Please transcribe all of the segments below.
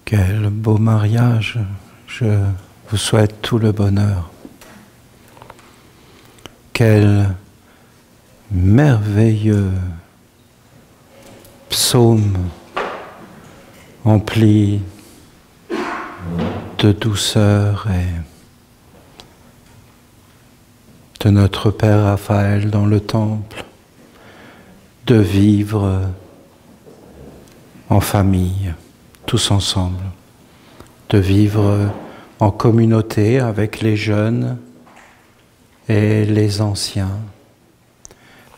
Quel beau mariage, je vous souhaite tout le bonheur. Quel merveilleux psaume empli de douceur et de notre Père Raphaël dans le temple, de vivre en famille, tous ensemble, de vivre en communauté avec les jeunes et les anciens,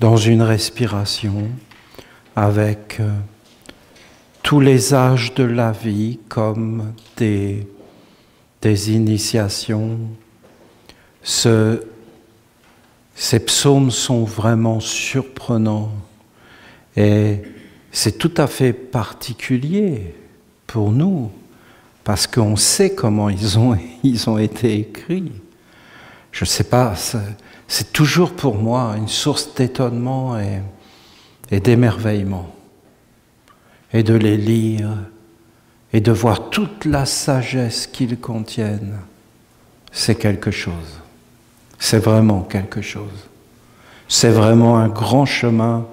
dans une respiration avec tous les âges de la vie comme des initiations. Ces psaumes sont vraiment surprenants et c'est tout à fait particulier pour nous parce qu'on sait comment ils ont été écrits. Je ne sais pas, c'est toujours pour moi une source d'étonnement et d'émerveillement. Et de les lire et de voir toute la sagesse qu'ils contiennent, c'est quelque chose. C'est vraiment quelque chose. C'est vraiment un grand chemin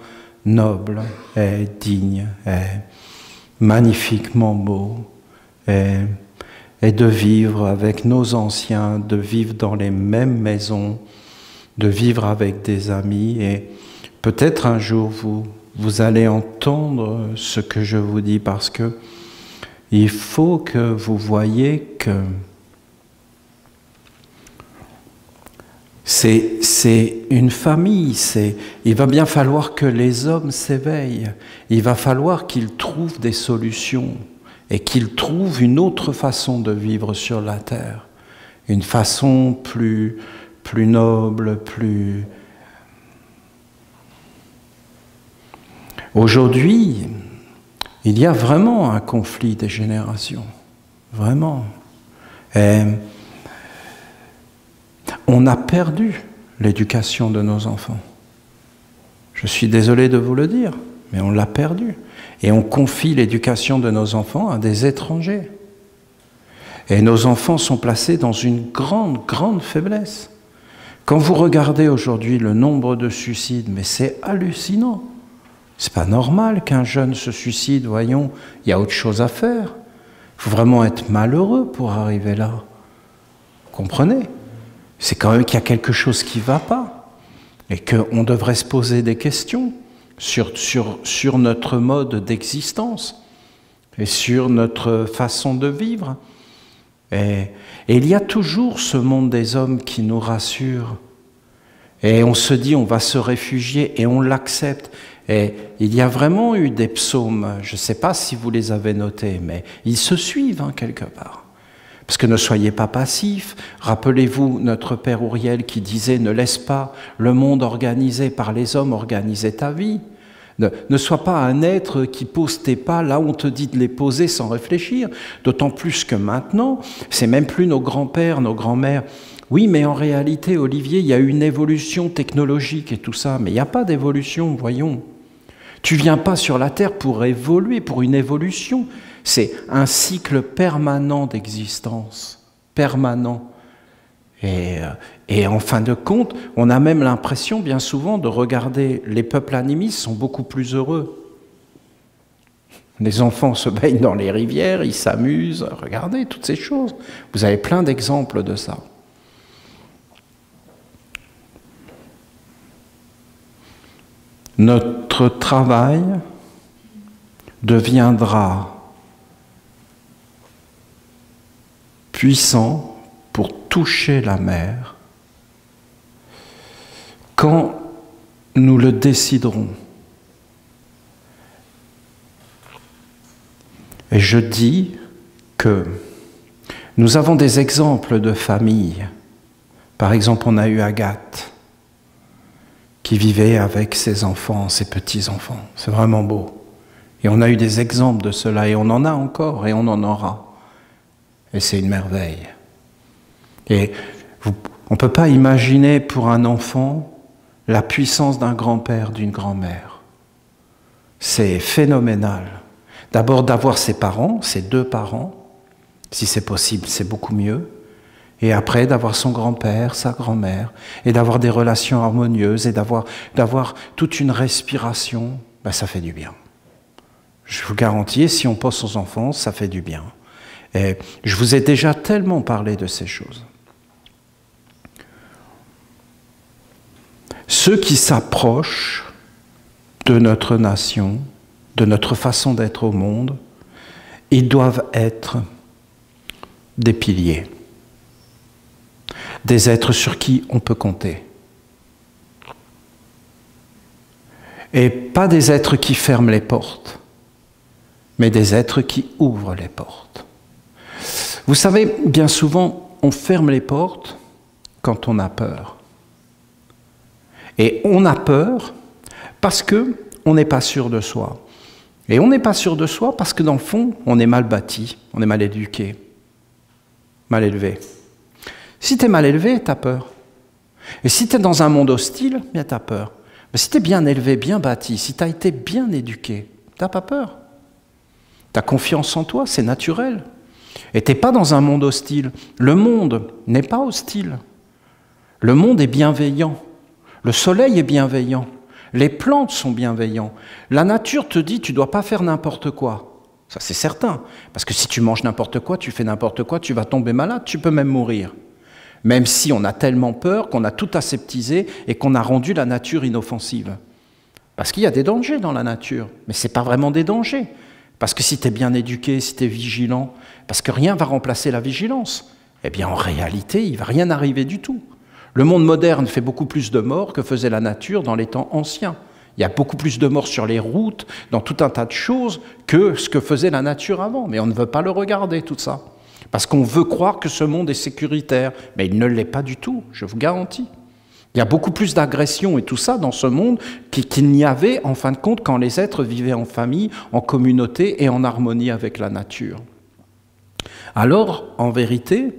noble et digne et magnifiquement beau et de vivre avec nos anciens, de vivre dans les mêmes maisons, de vivre avec des amis et peut-être un jour vous allez entendre ce que je vous dis parce que il faut que vous voyez que c'est une famille, il va bien falloir que les hommes s'éveillent, il va falloir qu'ils trouvent des solutions et qu'ils trouvent une autre façon de vivre sur la terre, une façon plus noble, plus... Aujourd'hui, il y a vraiment un conflit des générations, vraiment. Et on a perdu l'éducation de nos enfants. Je suis désolé de vous le dire, mais on l'a perdu. Et on confie l'éducation de nos enfants à des étrangers. Et nos enfants sont placés dans une grande, grande faiblesse. Quand vous regardez aujourd'hui le nombre de suicides, mais c'est hallucinant. C'est pas normal qu'un jeune se suicide, voyons, il y a autre chose à faire. Il faut vraiment être malheureux pour arriver là. Vous comprenez? C'est quand même qu'il y a quelque chose qui ne va pas et qu'on devrait se poser des questions sur notre mode d'existence et sur notre façon de vivre. Et il y a toujours ce monde des hommes qui nous rassure. Et on se dit, on va se réfugier et on l'accepte. Et il y a vraiment eu des psaumes, je ne sais pas si vous les avez notés, mais ils se suivent quelque part. Parce que ne soyez pas passifs. Rappelez-vous notre Père Ouriel qui disait « Ne laisse pas le monde organisé par les hommes organiser ta vie. Ne sois pas un être qui pose tes pas là où on te dit de les poser sans réfléchir. » D'autant plus que maintenant, c'est même plus nos grands-pères, nos grands-mères. Oui, mais en réalité, Olivier, il y a une évolution technologique et tout ça. Mais il n'y a pas d'évolution, voyons. Tu ne viens pas sur la Terre pour évoluer, pour une évolution. C'est un cycle permanent d'existence, permanent. Et en fin de compte, on a même l'impression, bien souvent, de regarder les peuples animistes sont beaucoup plus heureux. Les enfants se baignent dans les rivières, ils s'amusent, regardez toutes ces choses. Vous avez plein d'exemples de ça. Notre travail deviendra puissant pour toucher la mer quand nous le déciderons. Et je dis que nous avons des exemples de familles. Par exemple, on a eu Agathe qui vivait avec ses enfants, ses petits-enfants. C'est vraiment beau. Et on a eu des exemples de cela, et on en a encore, et on en aura. Et c'est une merveille. Et on ne peut pas imaginer pour un enfant la puissance d'un grand-père, d'une grand-mère. C'est phénoménal. D'abord d'avoir ses parents, ses deux parents, Si c'est possible, c'est beaucoup mieux. Et après, d'avoir son grand-père, sa grand-mère, et d'avoir des relations harmonieuses, et d'avoir toute une respiration, ben ça fait du bien. Je vous garantis, si on pense aux enfants, ça fait du bien. Et je vous ai déjà tellement parlé de ces choses. Ceux qui s'approchent de notre nation, de notre façon d'être au monde, ils doivent être des piliers, des êtres sur qui on peut compter. Et pas des êtres qui ferment les portes, mais des êtres qui ouvrent les portes. Vous savez, bien souvent, on ferme les portes quand on a peur. Et on a peur parce qu'on n'est pas sûr de soi. Et on n'est pas sûr de soi parce que dans le fond, on est mal bâti, on est mal éduqué, mal élevé. Si tu es mal élevé, tu as peur. Et si tu es dans un monde hostile, bien tu as peur. Mais si tu es bien élevé, bien bâti, si tu as été bien éduqué, tu n'as pas peur. Tu as confiance en toi, c'est naturel. Et tu n'es pas dans un monde hostile. Le monde n'est pas hostile. Le monde est bienveillant. Le soleil est bienveillant. Les plantes sont bienveillants. La nature te dit, tu ne dois pas faire n'importe quoi. Ça, c'est certain. Parce que si tu manges n'importe quoi, tu fais n'importe quoi, tu vas tomber malade, tu peux même mourir. Même si on a tellement peur qu'on a tout aseptisé et qu'on a rendu la nature inoffensive. Parce qu'il y a des dangers dans la nature. Mais ce n'est pas vraiment des dangers. Parce que si tu es bien éduqué, si tu es vigilant, parce que rien ne va remplacer la vigilance, eh bien en réalité, il ne va rien arriver du tout. Le monde moderne fait beaucoup plus de morts que faisait la nature dans les temps anciens. Il y a beaucoup plus de morts sur les routes, dans tout un tas de choses, que ce que faisait la nature avant. Mais on ne veut pas le regarder, tout ça. Parce qu'on veut croire que ce monde est sécuritaire. Mais il ne l'est pas du tout, je vous garantis. Il y a beaucoup plus d'agressions et tout ça dans ce monde qu'il n'y avait, en fin de compte, quand les êtres vivaient en famille, en communauté et en harmonie avec la nature. Alors, en vérité,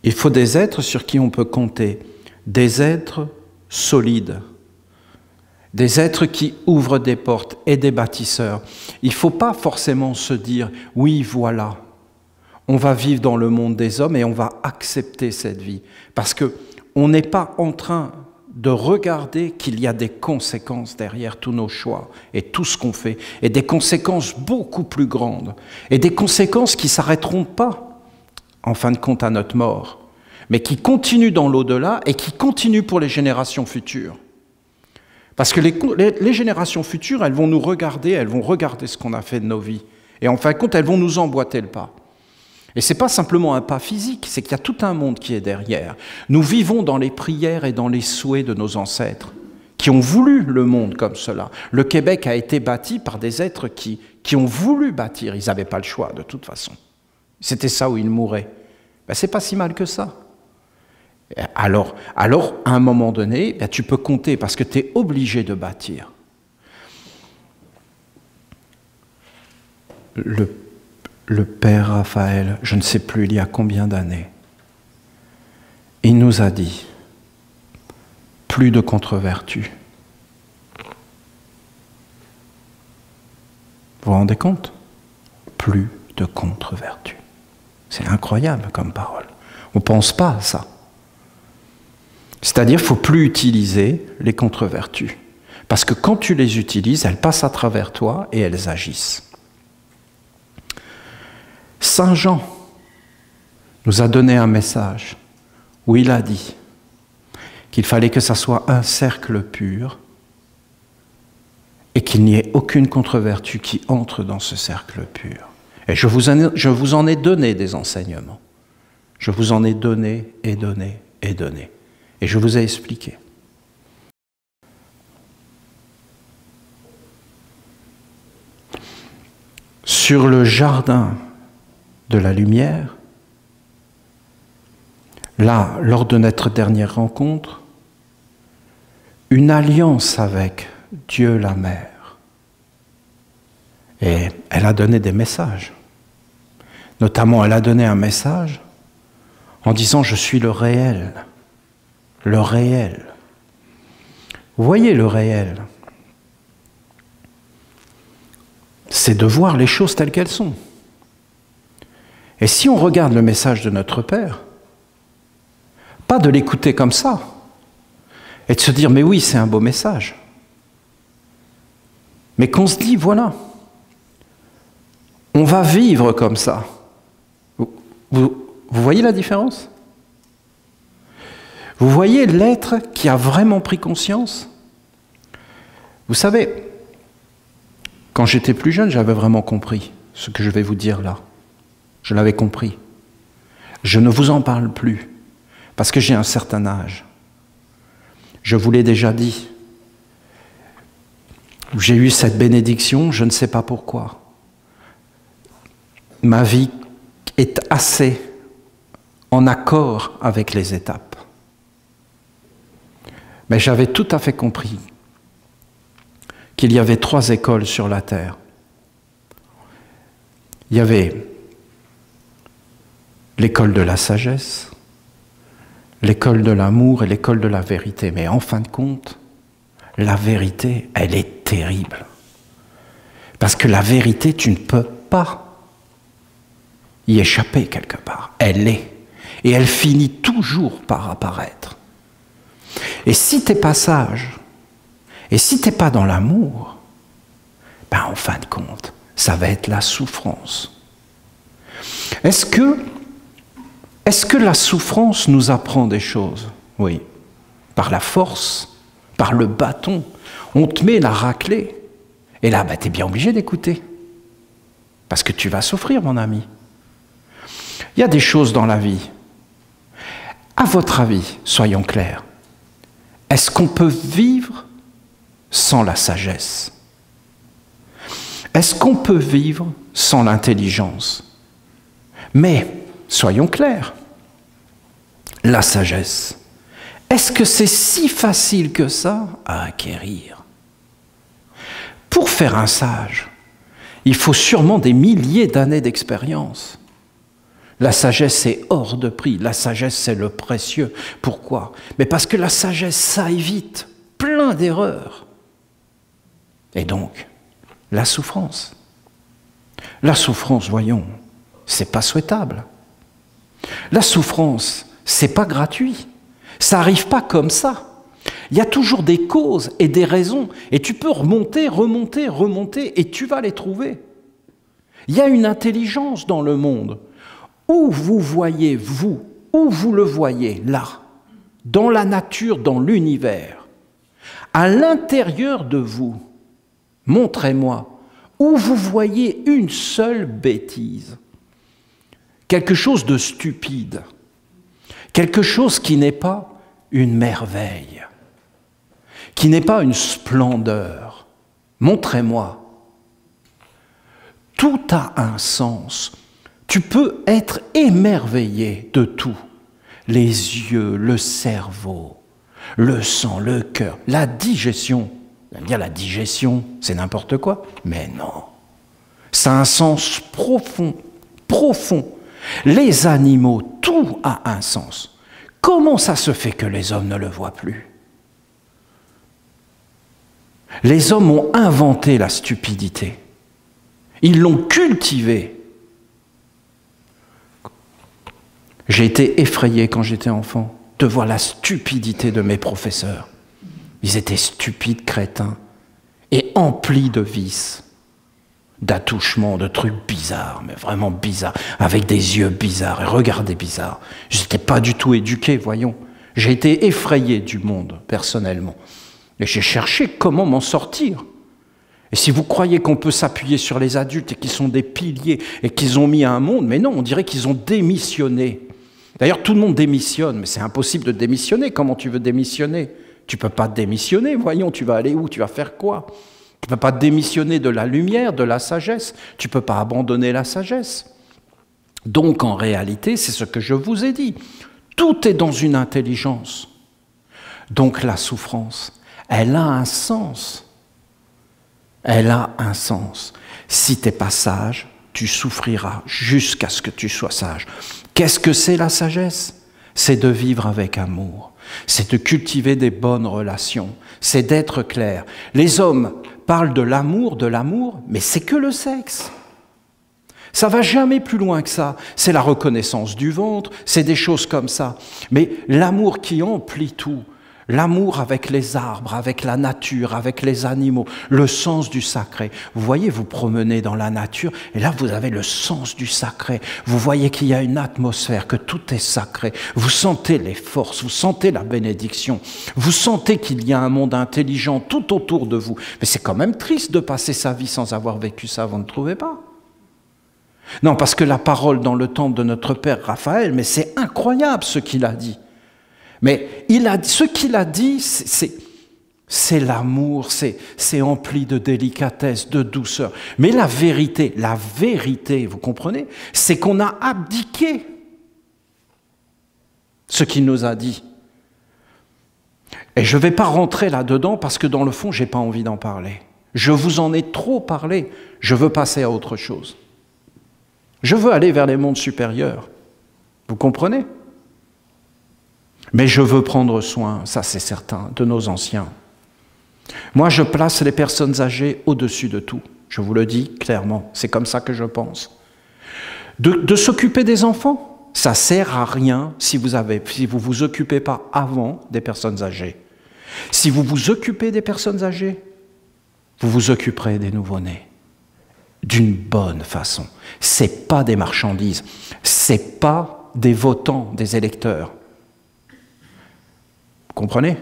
il faut des êtres sur qui on peut compter, des êtres solides, des êtres qui ouvrent des portes et des bâtisseurs. Il ne faut pas forcément se dire « oui, voilà, on va vivre dans le monde des hommes et on va accepter cette vie ». Parce qu'on n'est pas en train de regarder qu'il y a des conséquences derrière tous nos choix et tout ce qu'on fait, et des conséquences beaucoup plus grandes, et des conséquences qui ne s'arrêteront pas en fin de compte à notre mort, mais qui continuent dans l'au-delà et qui continuent pour les générations futures. Parce que les générations futures, elles vont nous regarder, elles vont regarder ce qu'on a fait de nos vies. Et en fin de compte, elles vont nous emboîter le pas. Et ce n'est pas simplement un pas physique, c'est qu'il y a tout un monde qui est derrière. Nous vivons dans les prières et dans les souhaits de nos ancêtres, qui ont voulu le monde comme cela. Le Québec a été bâti par des êtres qui ont voulu bâtir. Ils n'avaient pas le choix, de toute façon. C'était ça où ils mouraient. Ben, c'est pas si mal que ça. Alors à un moment donné, ben, tu peux compter parce que tu es obligé de bâtir. Le père Raphaël, je ne sais plus il y a combien d'années, il nous a dit plus de contre-vertu. Vous vous rendez compte? Plus de contre-vertu. C'est incroyable comme parole. On ne pense pas à ça. C'est-à-dire qu'il ne faut plus utiliser les contre-vertus. Parce que quand tu les utilises, elles passent à travers toi et elles agissent. Saint Jean nous a donné un message où il a dit qu'il fallait que ça soit un cercle pur et qu'il n'y ait aucune contre-vertu qui entre dans ce cercle pur. Et je vous en ai donné des enseignements. Je vous en ai donné et donné et donné. Et je vous ai expliqué. Sur le jardin de la lumière, là, lors de notre dernière rencontre, une alliance avec Dieu la Mère. Et elle a donné des messages. Notamment, elle a donné un message en disant « Je suis le réel ». Le réel. Vous voyez le réel? C'est de voir les choses telles qu'elles sont. Et si on regarde le message de notre Père, pas de l'écouter comme ça, et de se dire, mais oui, c'est un beau message. Mais qu'on se dit, voilà, on va vivre comme ça. Vous voyez la différence? Vous voyez l'être qui a vraiment pris conscience? Vous savez, quand j'étais plus jeune, j'avais vraiment compris ce que je vais vous dire là. Je l'avais compris. Je ne vous en parle plus, parce que j'ai un certain âge. Je vous l'ai déjà dit. J'ai eu cette bénédiction, je ne sais pas pourquoi. Ma vie est assez en accord avec les étapes. Mais j'avais tout à fait compris qu'il y avait 3 écoles sur la terre. Il y avait l'école de la sagesse, l'école de l'amour et l'école de la vérité. Mais en fin de compte, la vérité, elle est terrible. Parce que la vérité, tu ne peux pas y échapper quelque part. Elle est. Et elle finit toujours par apparaître. Et si tu n'es pas sage, et si tu n'es pas dans l'amour, ben en fin de compte, ça va être la souffrance. Est-ce que la souffrance nous apprend des choses? Oui. Par la force, par le bâton. On te met la raclée. Et là, ben, tu es bien obligé d'écouter. Parce que tu vas souffrir, mon ami. Il y a des choses dans la vie. À votre avis, soyons clairs, est-ce qu'on peut vivre sans la sagesse? Est-ce qu'on peut vivre sans l'intelligence? Mais, soyons clairs, la sagesse, est-ce que c'est si facile que ça à acquérir? Pour faire un sage, il faut sûrement des milliers d'années d'expérience. La sagesse, c'est hors de prix. La sagesse, c'est le précieux. Pourquoi? Mais parce que la sagesse, ça évite plein d'erreurs. Et donc, la souffrance. La souffrance, voyons, c'est pas souhaitable. La souffrance, c'est pas gratuit. Ça n'arrive pas comme ça. Il y a toujours des causes et des raisons. Et tu peux remonter, et tu vas les trouver. Il y a une intelligence dans le monde. Où vous voyez, où vous le voyez, là, dans la nature, dans l'univers, à l'intérieur de vous, montrez-moi, où vous voyez une seule bêtise, quelque chose de stupide, quelque chose qui n'est pas une merveille, qui n'est pas une splendeur. Montrez-moi. Tout a un sens. Tu peux être émerveillé de tout. Les yeux, le cerveau, le sang, le cœur, la digestion. Vous allez me dire, la digestion, c'est n'importe quoi. Mais non. Ça a un sens profond, profond. Les animaux, tout a un sens. Comment ça se fait que les hommes ne le voient plus? Les hommes ont inventé la stupidité. Ils l'ont cultivée. J'ai été effrayé quand j'étais enfant de voir la stupidité de mes professeurs. Ils étaient stupides, crétins, et emplis de vices, d'attouchements, de trucs bizarres, mais vraiment bizarres, avec des yeux bizarres et regards bizarres. Je n'étais pas du tout éduqué, voyons. J'ai été effrayé du monde, personnellement. Et j'ai cherché comment m'en sortir. Et si vous croyez qu'on peut s'appuyer sur les adultes et qu'ils sont des piliers et qu'ils ont mis un monde, mais non, on dirait qu'ils ont démissionné. D'ailleurs, tout le monde démissionne, mais c'est impossible de démissionner. Comment tu veux démissionner? Tu ne peux pas démissionner, voyons, tu vas aller où? Tu vas faire quoi? Tu ne peux pas démissionner de la lumière, de la sagesse. Tu ne peux pas abandonner la sagesse. Donc, en réalité, c'est ce que je vous ai dit. Tout est dans une intelligence. Donc, la souffrance, elle a un sens. Elle a un sens. Si tu n'es pas sage, tu souffriras jusqu'à ce que tu sois sage. Qu'est-ce que c'est la sagesse? C'est de vivre avec amour. C'est de cultiver des bonnes relations. C'est d'être clair. Les hommes parlent de l'amour, mais c'est que le sexe. Ça va jamais plus loin que ça. C'est la reconnaissance du ventre, c'est des choses comme ça. Mais l'amour qui emplit tout, l'amour avec les arbres, avec la nature, avec les animaux, le sens du sacré. Vous voyez, vous promenez dans la nature et là vous avez le sens du sacré. Vous voyez qu'il y a une atmosphère, que tout est sacré. Vous sentez les forces, vous sentez la bénédiction. Vous sentez qu'il y a un monde intelligent tout autour de vous. Mais c'est quand même triste de passer sa vie sans avoir vécu ça, vous ne trouvez pas ? Non, parce que la parole dans le temple de notre Père Raphaël, mais c'est incroyable ce qu'il a dit. Mais ce qu'il a dit, c'est l'amour, c'est empli de délicatesse, de douceur. Mais la vérité, vous comprenez, c'est qu'on a abdiqué ce qu'il nous a dit. Et je ne vais pas rentrer là-dedans parce que dans le fond, je n'ai pas envie d'en parler. Je vous en ai trop parlé, je veux passer à autre chose. Je veux aller vers les mondes supérieurs. Vous comprenez ? Mais je veux prendre soin, ça c'est certain, de nos anciens. Moi, je place les personnes âgées au-dessus de tout. Je vous le dis clairement, c'est comme ça que je pense. De s'occuper des enfants, ça sert à rien si vous vous occupez pas avant des personnes âgées. Si vous vous occupez des personnes âgées, vous vous occuperez des nouveau-nés. D'une bonne façon. C'est pas des marchandises, c'est pas des votants, des électeurs. Vous comprenez?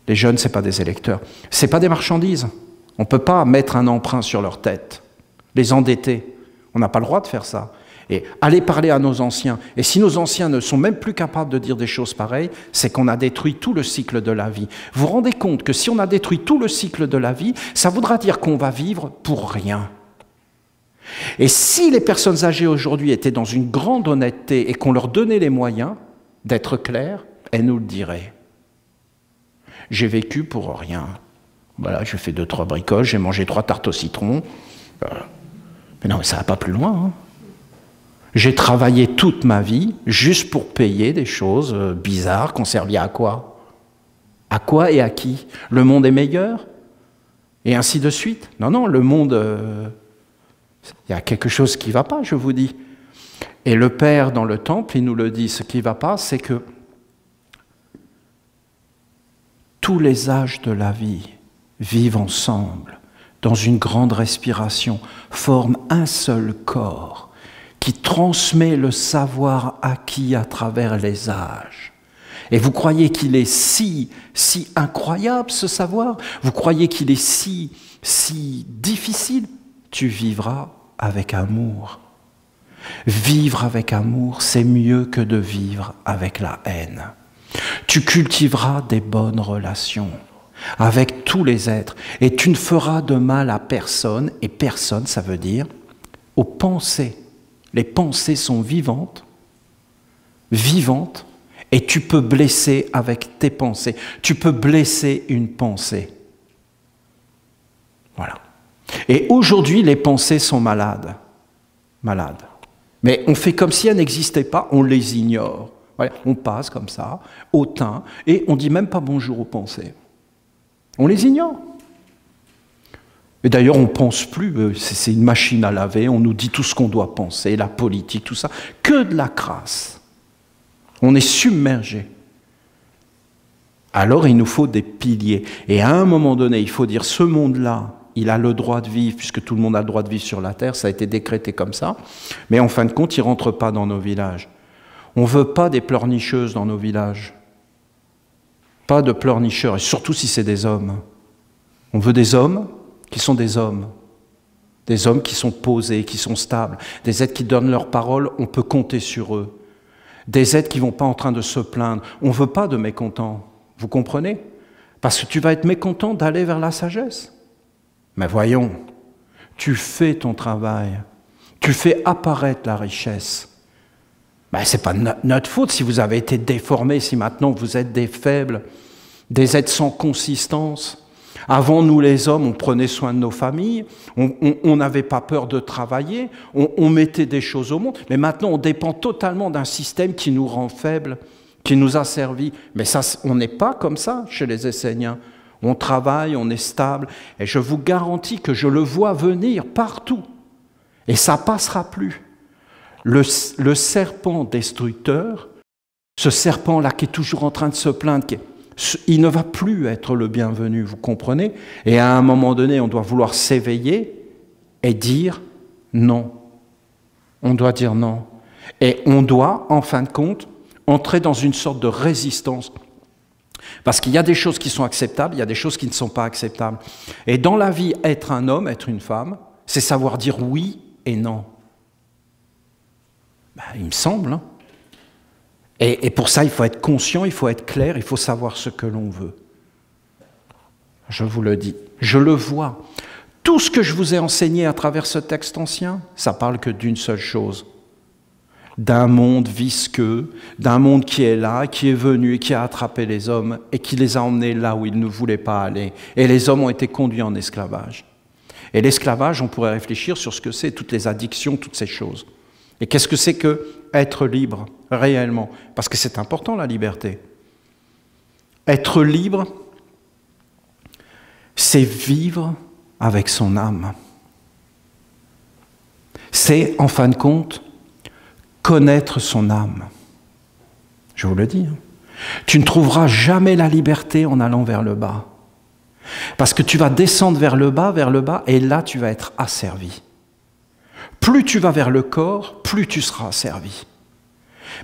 Les jeunes, ce n'est pas des électeurs. Ce n'est pas des marchandises. On ne peut pas mettre un emprunt sur leur tête, les endetter. On n'a pas le droit de faire ça. Et aller parler à nos anciens. Et si nos anciens ne sont même plus capables de dire des choses pareilles, c'est qu'on a détruit tout le cycle de la vie. Vous vous rendez compte que si on a détruit tout le cycle de la vie, ça voudra dire qu'on va vivre pour rien. Et si les personnes âgées aujourd'hui étaient dans une grande honnêteté et qu'on leur donnait les moyens d'être claires, elles nous le diraient. J'ai vécu pour rien. Voilà, j'ai fait 2-3 bricoles, j'ai mangé 3 tartes au citron. Mais non, mais ça va pas plus loin. Hein. J'ai travaillé toute ma vie juste pour payer des choses bizarres qu'on servait à quoi? À quoi et à qui? Le monde est meilleur? Et ainsi de suite. Non, non, le monde... il y a quelque chose qui ne va pas, je vous dis. Et le Père, dans le temple, il nous le dit, ce qui ne va pas, c'est que tous les âges de la vie vivent ensemble, dans une grande respiration, forment un seul corps qui transmet le savoir acquis à travers les âges. Et vous croyez qu'il est si incroyable, ce savoir? Vous croyez qu'il est si difficile? Tu vivras avec amour. Vivre avec amour, c'est mieux que de vivre avec la haine. Tu cultiveras des bonnes relations avec tous les êtres et tu ne feras de mal à personne, et personne, ça veut dire aux pensées. Les pensées sont vivantes, et tu peux blesser avec tes pensées. Tu peux blesser une pensée. Voilà. Et aujourd'hui, les pensées sont malades. Mais on fait comme si elles n'existaient pas, on les ignore. Voilà, on passe comme ça, hautain, et on ne dit même pas bonjour aux pensées. On les ignore. Et d'ailleurs, on ne pense plus, c'est une machine à laver, on nous dit tout ce qu'on doit penser, la politique, tout ça, que de la crasse. On est submergé. Alors il nous faut des piliers. Et à un moment donné, il faut dire, ce monde-là, il a le droit de vivre, puisque tout le monde a le droit de vivre sur la terre, ça a été décrété comme ça, mais en fin de compte, il ne rentre pas dans nos villages. On ne veut pas des pleurnicheuses dans nos villages. Pas de pleurnicheurs, et surtout si c'est des hommes. On veut des hommes qui sont des hommes. Des hommes qui sont posés, qui sont stables. Des êtres qui donnent leur parole, on peut compter sur eux. Des êtres qui ne vont pas en train de se plaindre. On ne veut pas de mécontents. Vous comprenez? Parce que tu vas être mécontent d'aller vers la sagesse. Mais voyons, tu fais ton travail. Tu fais apparaître la richesse. Ben, ce n'est pas notre faute si vous avez été déformés, si maintenant vous êtes des faibles, des êtres sans consistance. Avant, nous les hommes, on prenait soin de nos familles, on n'avait pas peur de travailler, on mettait des choses au monde, mais maintenant on dépend totalement d'un système qui nous rend faibles, qui nous a servi. Mais ça, on n'est pas comme ça chez les Esséniens. On travaille, on est stable, et je vous garantis que je le vois venir partout. Et ça passera plus. Le serpent destructeur, ce serpent-là qui est toujours en train de se plaindre, il ne va plus être le bienvenu, vous comprenez? Et à un moment donné, on doit vouloir s'éveiller et dire non. On doit dire non. Et on doit, en fin de compte, entrer dans une sorte de résistance. Parce qu'il y a des choses qui sont acceptables, il y a des choses qui ne sont pas acceptables. Et dans la vie, être un homme, être une femme, c'est savoir dire oui et non. Ben, il me semble. Hein. Et pour ça, il faut être conscient, il faut être clair, il faut savoir ce que l'on veut. Je vous le dis, je le vois. Tout ce que je vous ai enseigné à travers ce texte ancien, ça parle que d'une seule chose. D'un monde visqueux, d'un monde qui est là, qui est venu et qui a attrapé les hommes et qui les a emmenés là où ils ne voulaient pas aller. Et les hommes ont été conduits en esclavage. Et l'esclavage, on pourrait réfléchir sur ce que c'est, toutes les addictions, toutes ces choses. Et qu'est-ce que c'est que être libre, réellement? Parce que c'est important, la liberté. Être libre, c'est vivre avec son âme. C'est, en fin de compte, connaître son âme. Je vous le dis. Tu ne trouveras jamais la liberté en allant vers le bas. Parce que tu vas descendre vers le bas, et là tu vas être asservi. Plus tu vas vers le corps, plus tu seras asservi.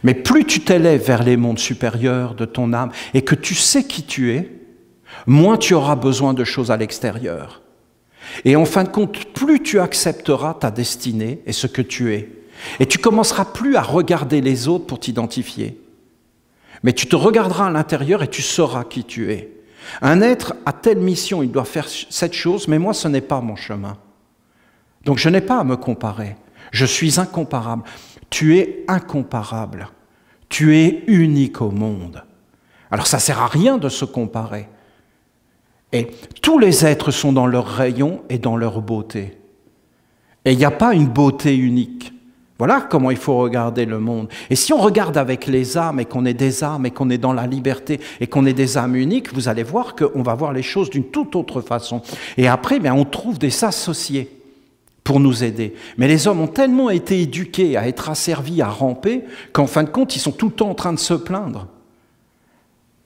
Mais plus tu t'élèves vers les mondes supérieurs de ton âme et que tu sais qui tu es, moins tu auras besoin de choses à l'extérieur. Et en fin de compte, plus tu accepteras ta destinée et ce que tu es. Et tu commenceras plus à regarder les autres pour t'identifier. Mais tu te regarderas à l'intérieur et tu sauras qui tu es. Un être a telle mission, il doit faire cette chose, mais moi ce n'est pas mon chemin. Donc je n'ai pas à me comparer. Je suis incomparable. Tu es incomparable. Tu es unique au monde. Alors ça ne sert à rien de se comparer. Et tous les êtres sont dans leur rayon et dans leur beauté. Et il n'y a pas une beauté unique. Voilà comment il faut regarder le monde. Et si on regarde avec les âmes et qu'on est des âmes et qu'on est dans la liberté et qu'on est des âmes uniques, vous allez voir qu'on va voir les choses d'une toute autre façon. Et après, on trouve des associés pour nous aider. Mais les hommes ont tellement été éduqués à être asservis, à ramper, qu'en fin de compte, ils sont tout le temps en train de se plaindre.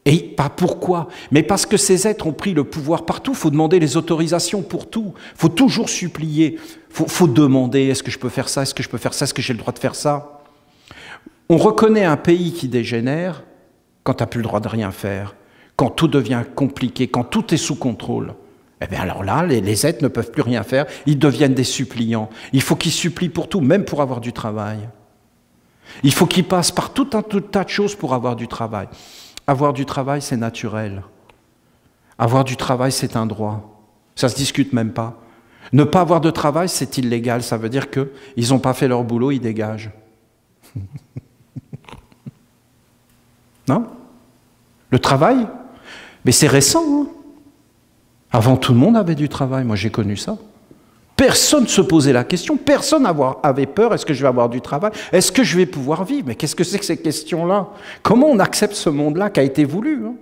Et pas pourquoi, mais parce que ces êtres ont pris le pouvoir partout. Il faut demander les autorisations pour tout. Il faut toujours supplier. Il faut demander, est-ce que je peux faire ça, est-ce que je peux faire ça, est-ce que j'ai le droit de faire ça? On reconnaît un pays qui dégénère quand tu n'as plus le droit de rien faire, quand tout devient compliqué, quand tout est sous contrôle. Eh bien alors là, les êtres ne peuvent plus rien faire, ils deviennent des suppliants. Il faut qu'ils supplient pour tout, même pour avoir du travail. Il faut qu'ils passent par tout un tas de choses pour avoir du travail. Avoir du travail, c'est naturel. Avoir du travail, c'est un droit. Ça ne se discute même pas. Ne pas avoir de travail, c'est illégal. Ça veut dire qu'ils n'ont pas fait leur boulot, ils dégagent. Non? Le travail? Mais c'est récent. Hein? Avant, tout le monde avait du travail. Moi, j'ai connu ça. Personne ne se posait la question. Personne avait peur. Est-ce que je vais avoir du travail? Est-ce que je vais pouvoir vivre? Mais qu'est-ce que c'est que ces questions-là? Comment on accepte ce monde-là qui a été voulu? Hein?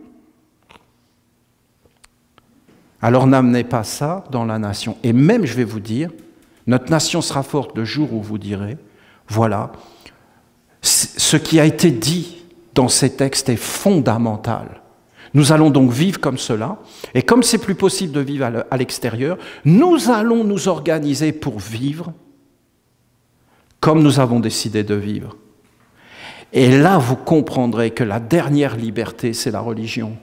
Alors n'amenez pas ça dans la nation. Et même, je vais vous dire, notre nation sera forte le jour où vous direz, voilà, ce qui a été dit dans ces textes est fondamental. Nous allons donc vivre comme cela, et comme c'est plus possible de vivre à l'extérieur, nous allons nous organiser pour vivre comme nous avons décidé de vivre. Et là, vous comprendrez que la dernière liberté, c'est la religion.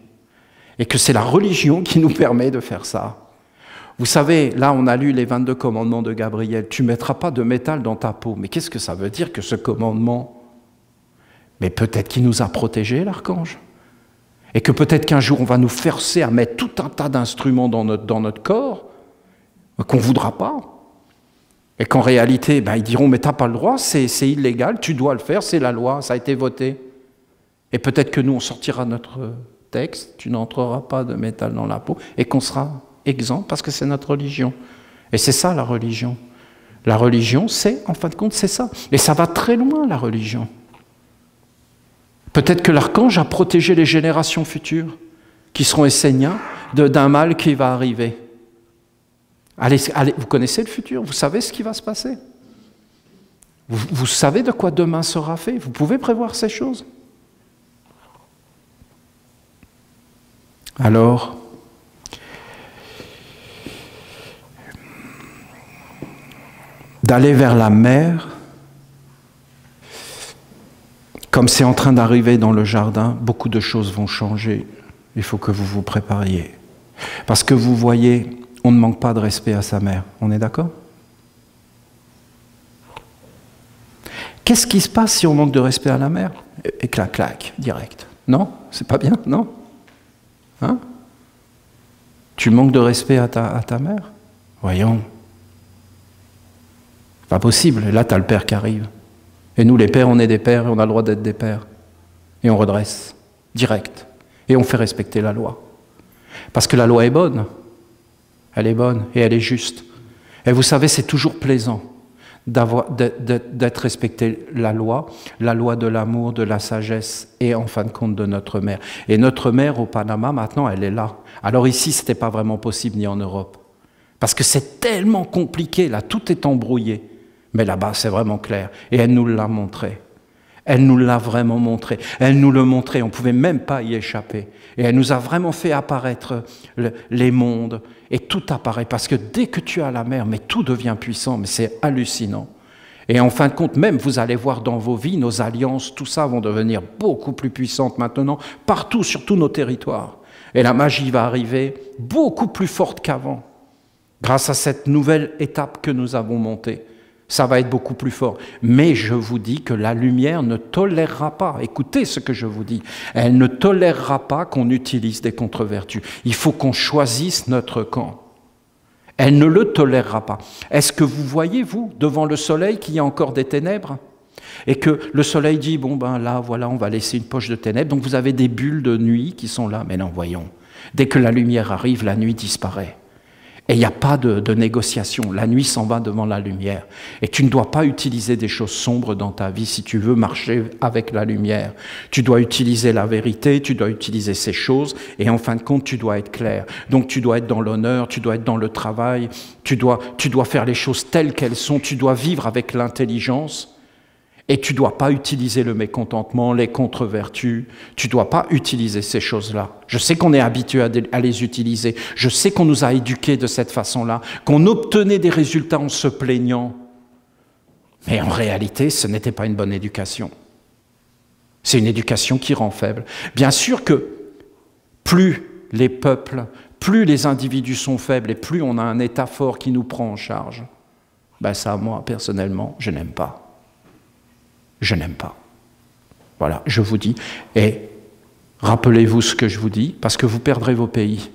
Et que c'est la religion qui nous permet de faire ça. Vous savez, là, on a lu les 22 commandements de Gabriel. Tu ne mettras pas de métal dans ta peau. Mais qu'est-ce que ça veut dire que ce commandement? Mais peut-être qu'il nous a protégés, l'archange. Et que peut-être qu'un jour, on va nous forcer à mettre tout un tas d'instruments dans notre corps qu'on ne voudra pas. Et qu'en réalité, ils diront, mais tu n'as pas le droit, c'est illégal, tu dois le faire, c'est la loi, ça a été voté. Et peut-être que nous, on sortira notre texte, tu n'entreras pas de métal dans la peau, et qu'on sera exempt parce que c'est notre religion. Et c'est ça la religion. La religion, c'est, en fin de compte, c'est ça. Et ça va très loin, la religion. Peut-être que l'archange a protégé les générations futures qui seront esséniens d'un mal qui va arriver. Allez, vous connaissez le futur, vous savez ce qui va se passer. Vous savez de quoi demain sera fait? Vous pouvez prévoir ces choses? Alors, d'aller vers la mer, comme c'est en train d'arriver dans le jardin, beaucoup de choses vont changer. Il faut que vous vous prépariez. Parce que vous voyez, on ne manque pas de respect à sa mère. On est d'accord? Qu'est-ce qui se passe si on manque de respect à la mère? Et clac, clac, direct. Non? C'est pas bien, non? Hein? Tu manques de respect à ta mère? Voyons. Pas possible. Et là, tu as le père qui arrive. Et nous, les pères, on est des pères et on a le droit d'être des pères. Et on redresse, direct. Et on fait respecter la loi. Parce que la loi est bonne. Elle est bonne et elle est juste. Et vous savez, c'est toujours plaisant d'être respecté la loi de l'amour, de la sagesse et en fin de compte de notre mère. Et notre mère au Panama, maintenant, elle est là. Alors ici, ce n'était pas vraiment possible, ni en Europe. Parce que c'est tellement compliqué, là, tout est embrouillé. Mais là-bas, c'est vraiment clair. Et elle nous l'a montré. Elle nous l'a vraiment montré. Elle nous le montrait, on ne pouvait même pas y échapper. Et elle nous a vraiment fait apparaître les mondes. Et tout apparaît. Parce que dès que tu as la mer, mais tout devient puissant. Mais c'est hallucinant. Et en fin de compte, même vous allez voir dans vos vies, nos alliances, tout ça vont devenir beaucoup plus puissantes maintenant. Partout, sur tous nos territoires. Et la magie va arriver beaucoup plus forte qu'avant. Grâce à cette nouvelle étape que nous avons montée. Ça va être beaucoup plus fort. Mais je vous dis que la lumière ne tolérera pas, écoutez ce que je vous dis, elle ne tolérera pas qu'on utilise des contre-vertus. Il faut qu'on choisisse notre camp. Elle ne le tolérera pas. Est-ce que vous voyez, vous, devant le soleil, qu'il y a encore des ténèbres? Et que le soleil dit, bon ben là, voilà, on va laisser une poche de ténèbres, donc vous avez des bulles de nuit qui sont là. Mais non, voyons, dès que la lumière arrive, la nuit disparaît. Et il n'y a pas de négociation. La nuit s'en va devant la lumière. Et tu ne dois pas utiliser des choses sombres dans ta vie si tu veux marcher avec la lumière. Tu dois utiliser la vérité, tu dois utiliser ces choses, et en fin de compte, tu dois être clair. Donc tu dois être dans l'honneur, tu dois être dans le travail, tu dois faire les choses telles qu'elles sont, tu dois vivre avec l'intelligence. Et tu ne dois pas utiliser le mécontentement, les contre-vertus. Tu ne dois pas utiliser ces choses-là. Je sais qu'on est habitué à les utiliser. Je sais qu'on nous a éduqués de cette façon-là, qu'on obtenait des résultats en se plaignant. Mais en réalité, ce n'était pas une bonne éducation. C'est une éducation qui rend faible. Bien sûr que plus les peuples, plus les individus sont faibles et plus on a un État fort qui nous prend en charge, ben ça, moi, personnellement, je n'aime pas. Je n'aime pas. Voilà, je vous dis. Et rappelez-vous ce que je vous dis, parce que vous perdrez vos pays.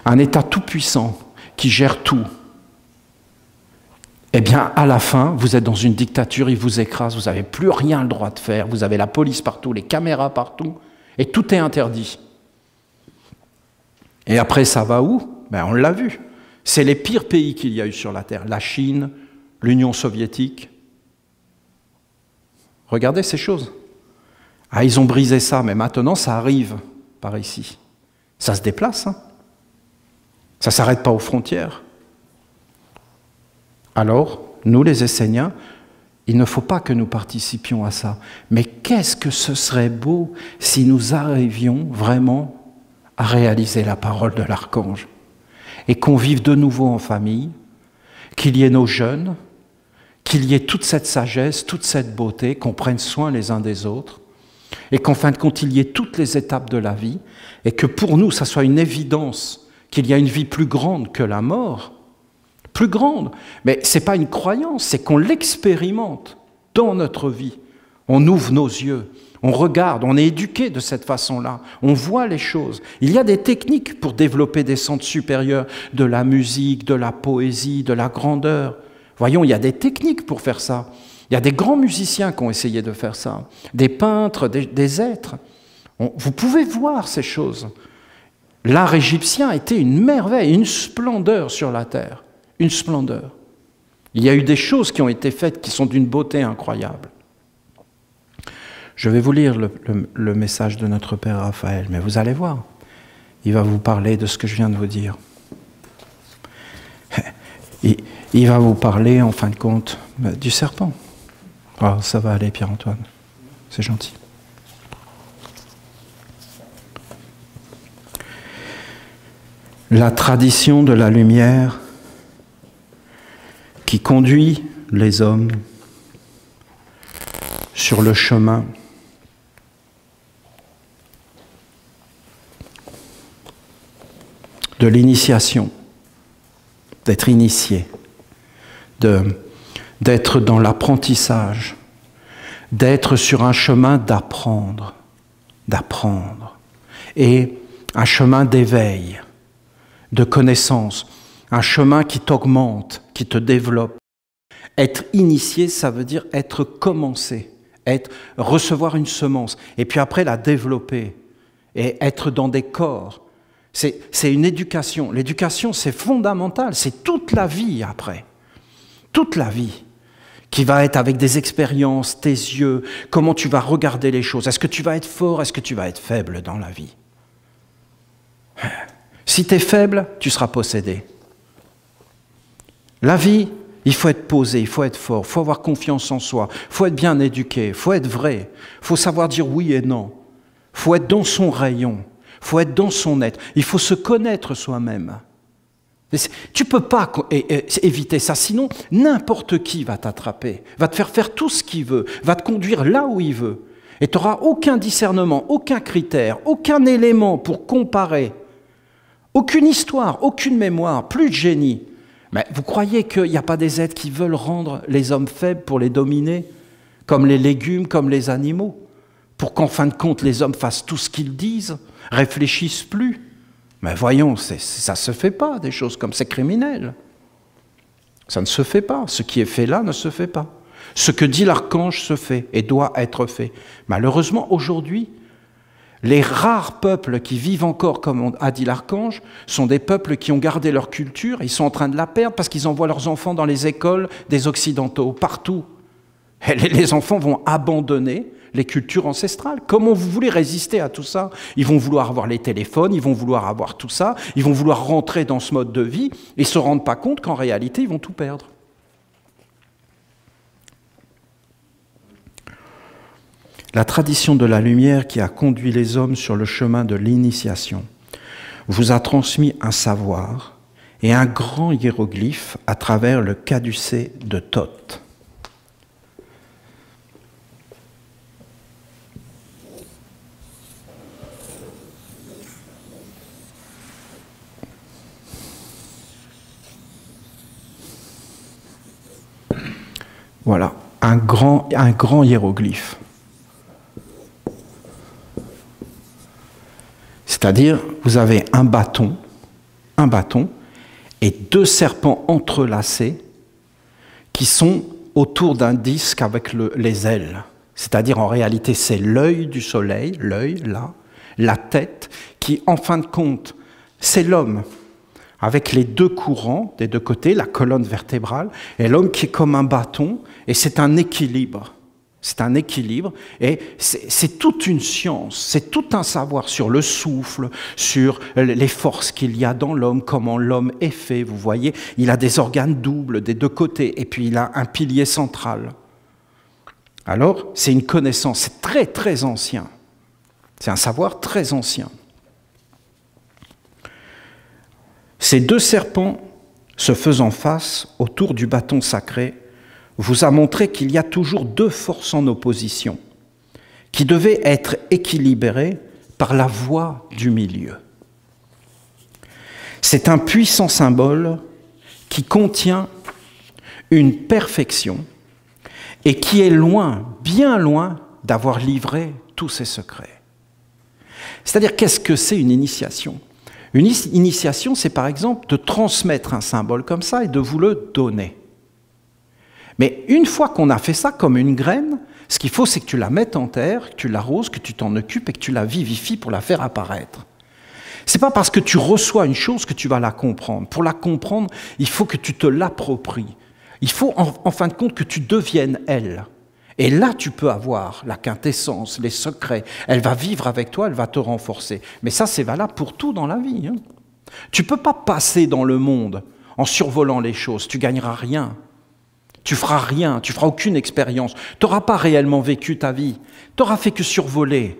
Un État tout-puissant qui gère tout, eh bien, à la fin, vous êtes dans une dictature, il vous écrase, vous n'avez plus rien le droit de faire, vous avez la police partout, les caméras partout, et tout est interdit. Et après, ça va où? Ben, on l'a vu. C'est les pires pays qu'il y a eu sur la Terre. La Chine, l'Union soviétique. Regardez ces choses. Ah, ils ont brisé ça, mais maintenant, ça arrive par ici. Ça se déplace, hein. Ça ne s'arrête pas aux frontières. Alors, nous, les Esséniens, il ne faut pas que nous participions à ça. Mais qu'est-ce que ce serait beau si nous arrivions vraiment à réaliser la parole de l'archange et qu'on vive de nouveau en famille, qu'il y ait nos jeunes, qu'il y ait toute cette sagesse, toute cette beauté, qu'on prenne soin les uns des autres, et qu'en fin de compte, il y ait toutes les étapes de la vie, et que pour nous, ça soit une évidence qu'il y a une vie plus grande que la mort, plus grande. Mais ce n'est pas une croyance, c'est qu'on l'expérimente dans notre vie. On ouvre nos yeux, on regarde, on est éduqué de cette façon-là, on voit les choses. Il y a des techniques pour développer des centres supérieurs de la musique, de la poésie, de la grandeur. Voyons, il y a des techniques pour faire ça. Il y a des grands musiciens qui ont essayé de faire ça, des peintres, des êtres. Vous pouvez voir ces choses. L'art égyptien était une merveille, une splendeur sur la terre, une splendeur. Il y a eu des choses qui ont été faites qui sont d'une beauté incroyable. Je vais vous lire le message de notre Père Raphaël, mais vous allez voir, il va vous parler de ce que je viens de vous dire. il va vous parler, en fin de compte, du serpent. Oh, ça va aller, Pierre-Antoine. C'est gentil. La tradition de la lumière qui conduit les hommes sur le chemin de l'initiation, d'être initié, d'être dans l'apprentissage, d'être sur un chemin d'apprendre, et un chemin d'éveil, de connaissance, un chemin qui t'augmente, qui te développe. Être initié, ça veut dire être commencé, recevoir une semence, et puis après la développer, et être dans des corps. C'est une éducation. L'éducation, c'est fondamental, c'est toute la vie après, toute la vie, qui va être avec des expériences, tes yeux, comment tu vas regarder les choses. Est-ce que tu vas être fort, est-ce que tu vas être faible dans la vie? Si tu es faible, tu seras possédé. La vie, il faut être posé, il faut être fort, il faut avoir confiance en soi, il faut être bien éduqué, il faut être vrai, il faut savoir dire oui et non, il faut être dans son rayon, il faut être dans son être, il faut se connaître soi-même. Tu ne peux pas éviter ça, sinon n'importe qui va t'attraper, va te faire tout ce qu'il veut, va te conduire là où il veut. Et tu n'auras aucun discernement, aucun critère, aucun élément pour comparer, aucune histoire, aucune mémoire, plus de génie. Mais vous croyez qu'il n'y a pas des êtres qui veulent rendre les hommes faibles pour les dominer, comme les légumes, comme les animaux, pour qu'en fin de compte les hommes fassent tout ce qu'ils disent, réfléchissent plus? Mais voyons, ça ne se fait pas, des choses comme c'est criminel. Ça ne se fait pas. Ce qui est fait là ne se fait pas. Ce que dit l'archange se fait et doit être fait. Malheureusement, aujourd'hui, les rares peuples qui vivent encore, comme a dit l'archange, sont des peuples qui ont gardé leur culture. Ils sont en train de la perdre parce qu'ils envoient leurs enfants dans les écoles des Occidentaux, partout. Et les enfants vont abandonner les cultures ancestrales. Comment vous voulez résister à tout ça? Ils vont vouloir avoir les téléphones, ils vont vouloir avoir tout ça, ils vont vouloir rentrer dans ce mode de vie et ne se rendent pas compte qu'en réalité, ils vont tout perdre. La tradition de la lumière qui a conduit les hommes sur le chemin de l'initiation vous a transmis un savoir et un grand hiéroglyphe à travers le caducée de Thoth. Voilà, un grand hiéroglyphe. C'est-à-dire, vous avez un bâton, et deux serpents entrelacés qui sont autour d'un disque avec les ailes. C'est-à-dire, en réalité, c'est l'œil du soleil, l'œil, là, la tête, qui, en fin de compte, c'est l'homme, avec les deux courants des deux côtés, la colonne vertébrale, et l'homme qui est comme un bâton, et c'est un équilibre. C'est un équilibre, et c'est toute une science, c'est tout un savoir sur le souffle, sur les forces qu'il y a dans l'homme, comment l'homme est fait, vous voyez. Il a des organes doubles des deux côtés, et puis il a un pilier central. Alors, c'est une connaissance, c'est très très ancien. C'est un savoir très ancien. Ces deux serpents se faisant face autour du bâton sacré vous a montré qu'il y a toujours deux forces en opposition qui devaient être équilibrées par la voie du milieu. C'est un puissant symbole qui contient une perfection et qui est loin, bien loin, d'avoir livré tous ses secrets. C'est-à-dire, qu'est-ce que c'est une initiation ? Une initiation, c'est par exemple de transmettre un symbole comme ça et de vous le donner. Mais une fois qu'on a fait ça comme une graine, ce qu'il faut, c'est que tu la mettes en terre, que tu l'arroses, que tu t'en occupes et que tu la vivifies pour la faire apparaître. C'est pas parce que tu reçois une chose que tu vas la comprendre. Pour la comprendre, il faut que tu te l'appropries. Il faut, en fin de compte, que tu deviennes elle. Et là, tu peux avoir la quintessence, les secrets. Elle va vivre avec toi, elle va te renforcer. Mais ça, c'est valable pour tout dans la vie. Tu ne peux pas passer dans le monde en survolant les choses. Tu gagneras rien. Tu feras rien, tu feras aucune expérience. Tu n'auras pas réellement vécu ta vie. Tu n'auras fait que survoler.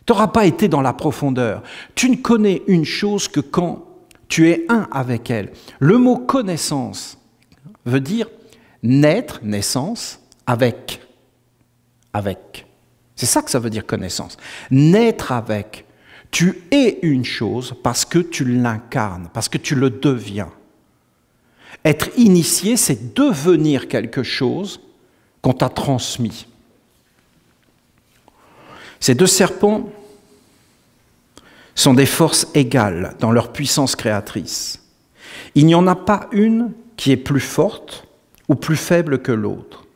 Tu n'auras pas été dans la profondeur. Tu ne connais une chose que quand tu es un avec elle. Le mot connaissance veut dire naître, naissance, avec. Avec. C'est ça que ça veut dire connaissance. Naître avec. Tu es une chose parce que tu l'incarnes, parce que tu le deviens. Être initié, c'est devenir quelque chose qu'on t'a transmis. Ces deux serpents sont des forces égales dans leur puissance créatrice. Il n'y en a pas une qui est plus forte ou plus faible que l'autre.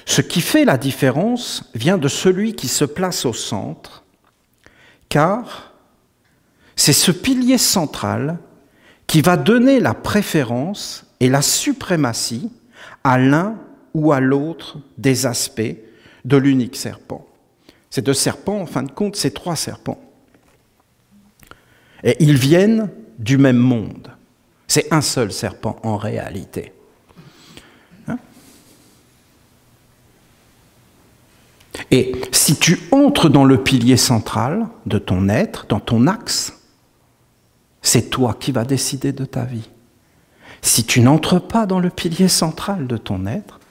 Ce qui fait la différence vient de celui qui se place au centre, car c'est ce pilier central qui va donner la préférence et la suprématie à l'un ou à l'autre des aspects de l'unique serpent. Ces deux serpents, en fin de compte, c'est trois serpents. Et ils viennent du même monde. C'est un seul serpent en réalité. Hein? Et si tu entres dans le pilier central de ton être, dans ton axe, c'est toi qui vas décider de ta vie. Si tu n'entres pas dans le pilier central de ton être,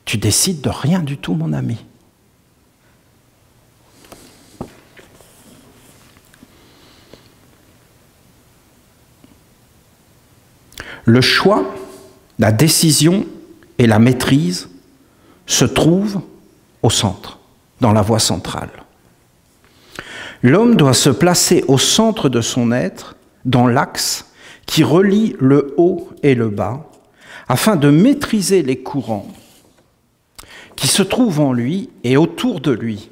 tu décides de rien du tout, mon ami. Le choix, la décision et la maîtrise se trouvent au centre, dans la voie centrale. L'homme doit se placer au centre de son être, dans l'axe qui relie le haut et le bas, afin de maîtriser les courants qui se trouvent en lui et autour de lui.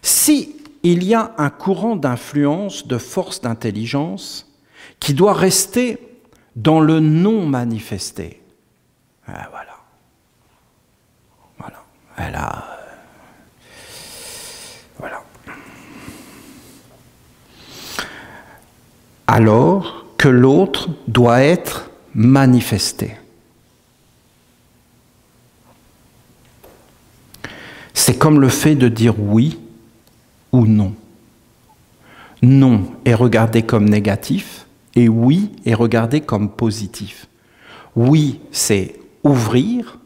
Si il y a un courant d'influence, de force d'intelligence, qui doit rester dans le non manifesté, voilà. Alors que l'autre doit être manifesté. C'est comme le fait de dire oui ou non. Non est regardé comme négatif et oui est regardé comme positif. Oui, c'est ouvrir,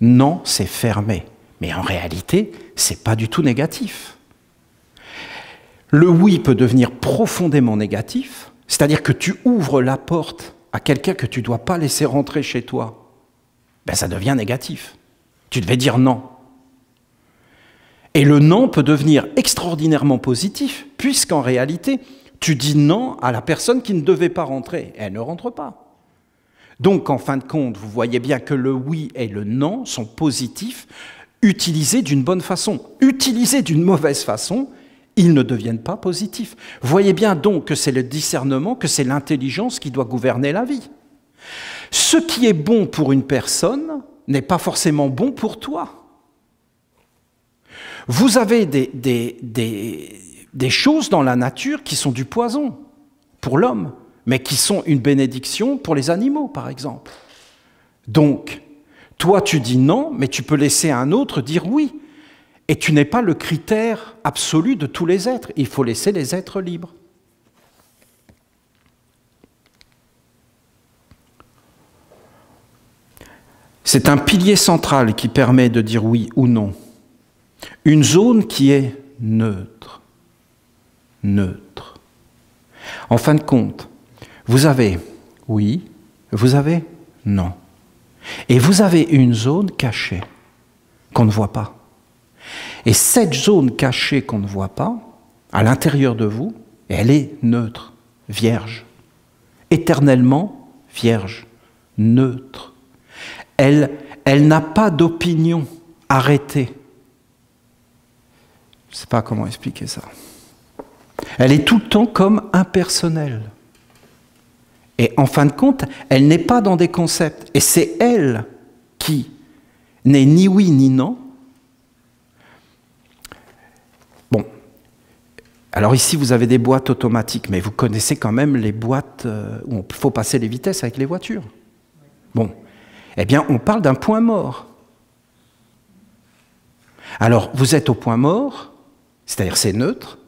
non, c'est fermer. Mais en réalité, ce n'est pas du tout négatif. Le oui peut devenir profondément négatif, c'est-à-dire que tu ouvres la porte à quelqu'un que tu ne dois pas laisser rentrer chez toi. Ben, ça devient négatif. Tu devais dire non. Et le non peut devenir extraordinairement positif, puisqu'en réalité, tu dis non à la personne qui ne devait pas rentrer. Et elle ne rentre pas. Donc, en fin de compte, vous voyez bien que le oui et le non sont positifs, utilisés d'une bonne façon. Utilisés d'une mauvaise façon, ils ne deviennent pas positifs. Voyez bien donc que c'est le discernement, que c'est l'intelligence qui doit gouverner la vie. Ce qui est bon pour une personne n'est pas forcément bon pour toi. Vous avez des choses dans la nature qui sont du poison pour l'homme, mais qui sont une bénédiction pour les animaux, par exemple. Donc, toi tu dis non, mais tu peux laisser un autre dire oui. Et tu n'es pas le critère absolu de tous les êtres. Il faut laisser les êtres libres. C'est un pilier central qui permet de dire oui ou non. Une zone qui est neutre. Neutre. En fin de compte, vous avez oui, vous avez non. Et vous avez une zone cachée qu'on ne voit pas. Et cette zone cachée qu'on ne voit pas, à l'intérieur de vous, elle est neutre, vierge, éternellement vierge, neutre. Elle n'a pas d'opinion arrêtée. Je ne sais pas comment expliquer ça. Elle est tout le temps comme impersonnelle. Et en fin de compte, elle n'est pas dans des concepts. Et c'est elle qui n'est ni oui ni non. Bon, Alors ici, vous avez des boîtes automatiques, mais vous connaissez quand même les boîtes où il faut passer les vitesses avec les voitures. Bon, eh bien, on parle d'un point mort. Alors, vous êtes au point mort, c'est-à-dire c'est neutre,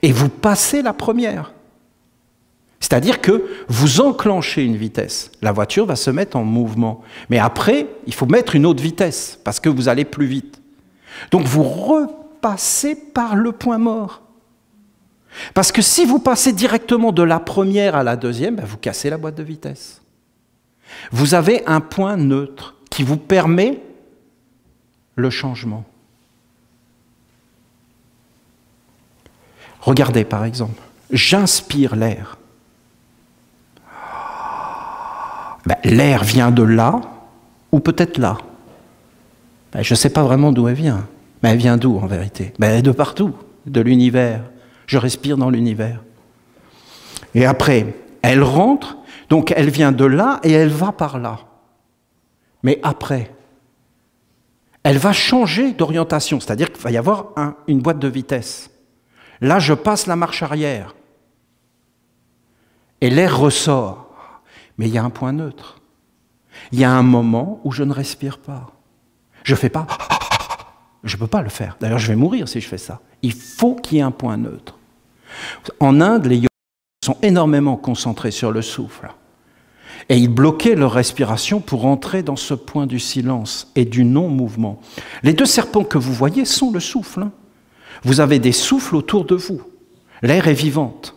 et vous passez la première. C'est-à-dire que vous enclenchez une vitesse. La voiture va se mettre en mouvement. Mais après, il faut mettre une autre vitesse, parce que vous allez plus vite. Donc vous repassez par le point mort. Parce que si vous passez directement de la première à la deuxième, ben vous cassez la boîte de vitesse. Vous avez un point neutre qui vous permet le changement. Regardez par exemple, j'inspire l'air. Ben, l'air vient de là, ou peut-être là. Ben, je ne sais pas vraiment d'où elle vient. Mais elle vient d'où en vérité? Ben, de partout, de l'univers. Je respire dans l'univers. Et après, elle rentre, donc elle vient de là et elle va par là. Mais après, elle va changer d'orientation, c'est-à-dire qu'il va y avoir une boîte de vitesse. Là, je passe la marche arrière. Et l'air ressort. Mais il y a un point neutre. Il y a un moment où je ne respire pas. Je ne fais pas... Je ne peux pas le faire. D'ailleurs, je vais mourir si je fais ça. Il faut qu'il y ait un point neutre. En Inde, les yogis sont énormément concentrés sur le souffle. Et ils bloquaient leur respiration pour entrer dans ce point du silence et du non-mouvement. Les deux serpents que vous voyez sont le souffle. Vous avez des souffles autour de vous. L'air est vivante.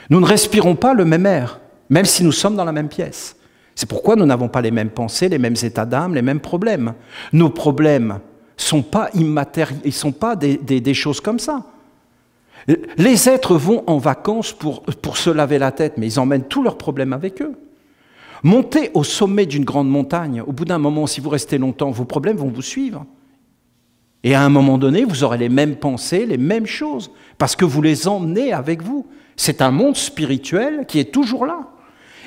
Nous ne respirons pas le même air, même si nous sommes dans la même pièce. C'est pourquoi nous n'avons pas les mêmes pensées, les mêmes états d'âme, les mêmes problèmes. Nos problèmes ne sont pas immatériels, ils ne sont pas des choses comme ça. Les êtres vont en vacances pour se laver la tête, mais ils emmènent tous leurs problèmes avec eux. Montez au sommet d'une grande montagne, au bout d'un moment, si vous restez longtemps, vos problèmes vont vous suivre. Et à un moment donné, vous aurez les mêmes pensées, les mêmes choses, parce que vous les emmenez avec vous. C'est un monde spirituel qui est toujours là.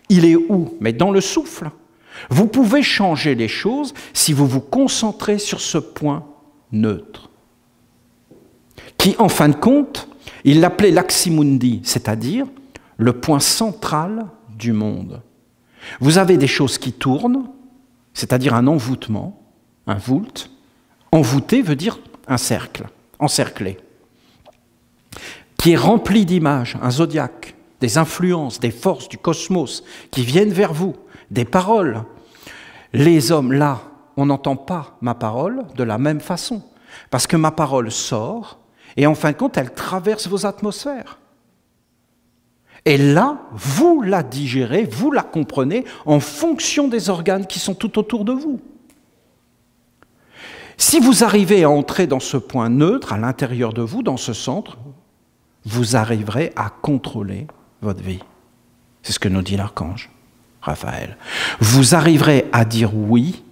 Il est où? Mais dans le souffle. Vous pouvez changer les choses si vous vous concentrez sur ce point neutre, qui, en fin de compte, il l'appelait l'aximundi, c'est-à-dire le point central du monde. Vous avez des choses qui tournent, c'est-à-dire un envoûtement, un voult. Envoûté veut dire un cercle, encerclé, qui est rempli d'images, un zodiaque, des influences, des forces du cosmos qui viennent vers vous, des paroles. Les hommes, là, on n'entend pas ma parole de la même façon, parce que ma parole sort, et en fin de compte, elle traverse vos atmosphères. Et là, vous la digérez, vous la comprenez en fonction des organes qui sont tout autour de vous. Si vous arrivez à entrer dans ce point neutre, à l'intérieur de vous, dans ce centre, vous arriverez à contrôler votre vie. C'est ce que nous dit l'archange Raphaël. Vous arriverez à dire oui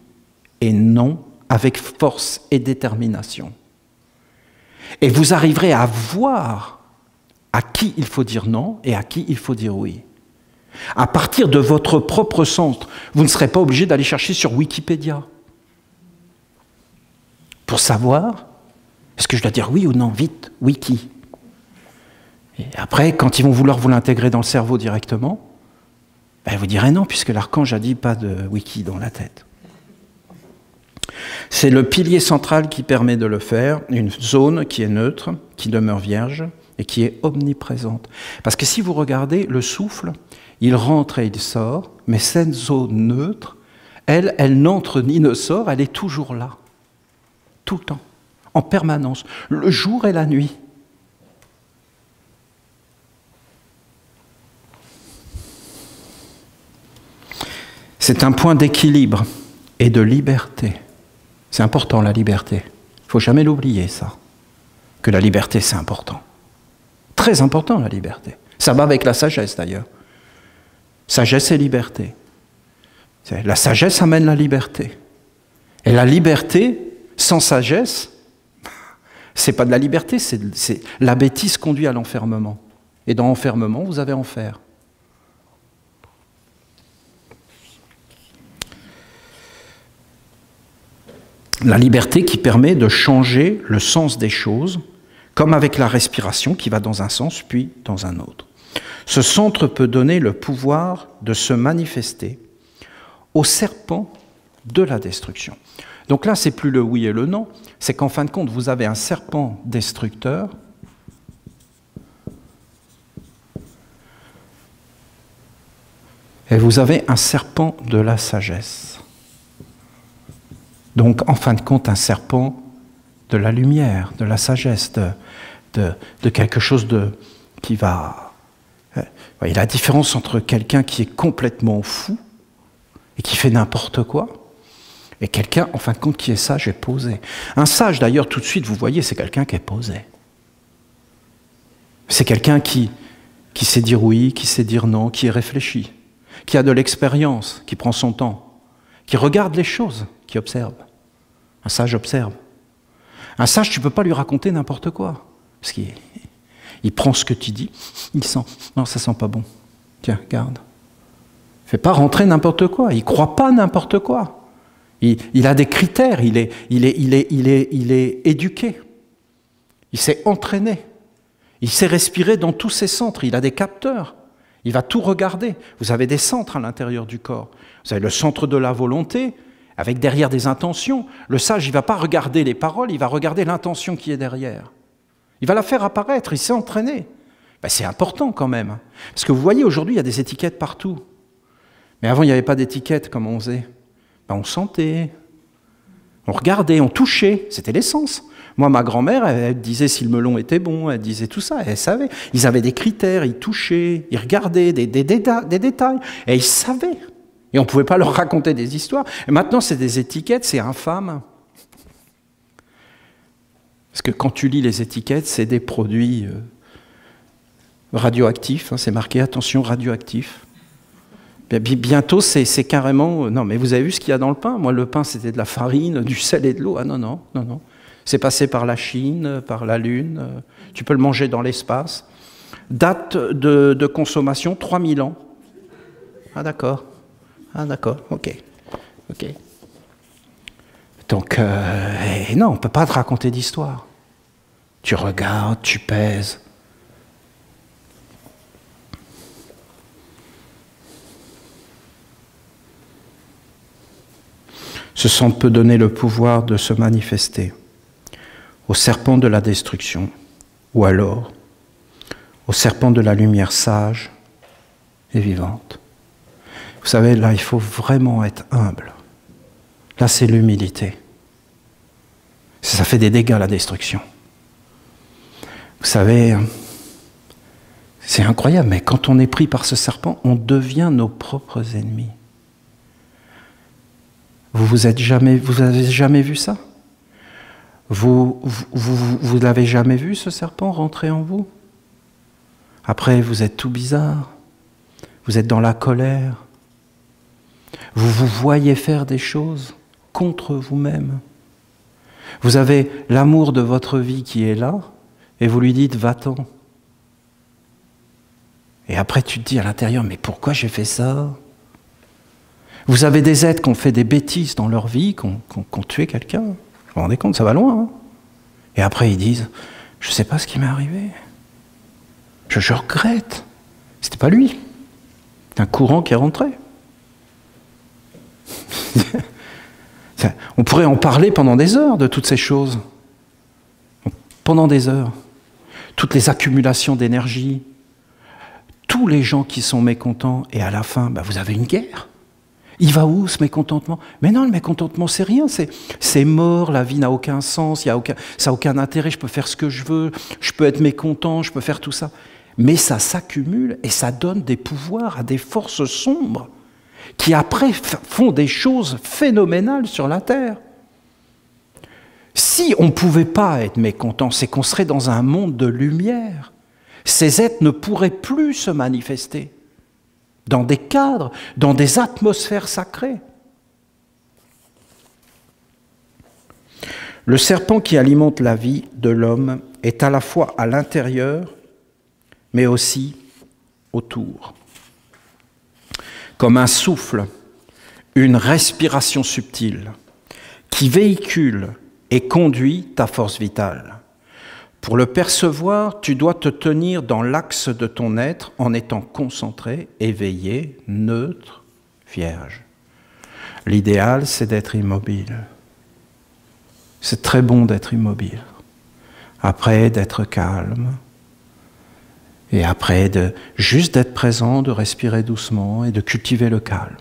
et non avec force et détermination. Et vous arriverez à voir à qui il faut dire non et à qui il faut dire oui. À partir de votre propre centre, vous ne serez pas obligé d'aller chercher sur Wikipédia pour savoir, est-ce que je dois dire oui ou non, vite, wiki. Et après, quand ils vont vouloir vous l'intégrer dans le cerveau directement, ben vous direz non, puisque l'archange a dit pas de wiki dans la tête. C'est le pilier central qui permet de le faire, une zone qui est neutre, qui demeure vierge et qui est omniprésente. Parce que si vous regardez le souffle, il rentre et il sort, mais cette zone neutre, elle n'entre ni ne sort, elle est toujours là. Tout le temps, en permanence, le jour et la nuit. C'est un point d'équilibre et de liberté. C'est important, la liberté. Il ne faut jamais l'oublier, ça. Que la liberté, c'est important. Très important, la liberté. Ça va avec la sagesse, d'ailleurs. Sagesse et liberté. La sagesse amène la liberté. Et la liberté, sans sagesse, c'est pas de la liberté, c'est la bêtise conduit à l'enfermement. Et dans enfermement, vous avez enfer. La liberté qui permet de changer le sens des choses comme avec la respiration qui va dans un sens puis dans un autre. Ce centre peut donner le pouvoir de se manifester au serpent de la destruction. Donc là, c'est plus le oui et le non, c'est qu'en fin de compte, vous avez un serpent destructeur et vous avez un serpent de la sagesse. Donc, en fin de compte, un serpent de la lumière, de la sagesse, de quelque chose qui va... Vous voyez la différence entre quelqu'un qui est complètement fou et qui fait n'importe quoi, et quelqu'un, en fin de compte, qui est sage et posé. Un sage, d'ailleurs, tout de suite, vous voyez, c'est quelqu'un qui est posé. C'est quelqu'un qui sait dire oui, qui sait dire non, qui est réfléchi, qui a de l'expérience, qui prend son temps, qui regarde les choses, qui observe. Un sage observe. Un sage, tu ne peux pas lui raconter n'importe quoi. Parce qu'il prend ce que tu dis, il sent. Non, ça sent pas bon. Tiens, garde. Il ne fait pas rentrer n'importe quoi. Il ne croit pas n'importe quoi. Il a des critères. Il est éduqué. Il s'est entraîné. Il sait respirer dans tous ses centres. Il a des capteurs. Il va tout regarder. Vous avez des centres à l'intérieur du corps. Vous avez le centre de la volonté, avec derrière des intentions. Le sage, il ne va pas regarder les paroles, il va regarder l'intention qui est derrière. Il va la faire apparaître, il s'est entraîné. Ben, c'est important quand même. Parce que vous voyez, aujourd'hui, il y a des étiquettes partout. Mais avant, il n'y avait pas d'étiquettes, comme on faisait. Ben, on sentait, on regardait, on touchait. C'était l'essence. Moi, ma grand-mère, elle disait si le melon était bon, elle disait tout ça, elle savait. Ils avaient des critères, ils touchaient, ils regardaient des détails, et ils savaient. Et on ne pouvait pas leur raconter des histoires. Et maintenant, c'est des étiquettes, c'est infâme. Parce que quand tu lis les étiquettes, c'est des produits radioactifs, hein, c'est marqué « attention, radioactif ». Bientôt, c'est carrément... non, mais vous avez vu ce qu'il y a dans le pain? Moi, le pain, c'était de la farine, du sel et de l'eau. Ah non, non, non, non. C'est passé par la Chine, par la Lune. Tu peux le manger dans l'espace. Date de consommation, 3000 ans. Ah d'accord. Ah d'accord, ok. Ok. Donc, non, on ne peut pas te raconter d'histoire. Tu regardes, tu pèses. Ce centre peut donner le pouvoir de se manifester au serpent de la destruction, ou alors au serpent de la lumière sage et vivante. Vous savez, là, il faut vraiment être humble. Là, c'est l'humilité. Ça fait des dégâts, la destruction. Vous savez, c'est incroyable, mais quand on est pris par ce serpent, on devient nos propres ennemis. Vous avez jamais vu ça? Vous l'avez jamais vu, ce serpent, rentrer en vous? Après, vous êtes tout bizarre. Vous êtes dans la colère. Vous vous voyez faire des choses contre vous-même. Vous avez l'amour de votre vie qui est là, et vous lui dites « va-t'en ». Et après tu te dis à l'intérieur « mais pourquoi j'ai fait ça ?» Vous avez des êtres qui ont fait des bêtises dans leur vie, qui ont tué quelqu'un. Vous vous rendez compte, ça va loin. Hein, et après ils disent « je ne sais pas ce qui m'est arrivé. Je regrette. C'était pas lui. C'est un courant qui est rentré. » On pourrait en parler pendant des heures de toutes ces choses. Pendant des heures. Toutes les accumulations d'énergie, tous les gens qui sont mécontents, et à la fin, vous avez une guerre. Il va où ce mécontentement? Mais non, le mécontentement, c'est rien, c'est mort, la vie n'a aucun sens, ça n'a aucun intérêt, je peux faire ce que je veux, je peux être mécontent, je peux faire tout ça. Mais ça s'accumule et ça donne des pouvoirs à des forces sombres qui après font des choses phénoménales sur la terre. Si on ne pouvait pas être mécontent, c'est qu'on serait dans un monde de lumière. Ces êtres ne pourraient plus se manifester dans des cadres, dans des atmosphères sacrées. Le serpent qui alimente la vie de l'homme est à la fois à l'intérieur, mais aussi autour. Comme un souffle, une respiration subtile qui véhicule et conduit ta force vitale. Pour le percevoir, tu dois te tenir dans l'axe de ton être en étant concentré, éveillé, neutre, vierge. L'idéal, c'est d'être immobile. C'est très bon d'être immobile. Après, d'être calme. Et après, juste d'être présent, de respirer doucement et de cultiver le calme.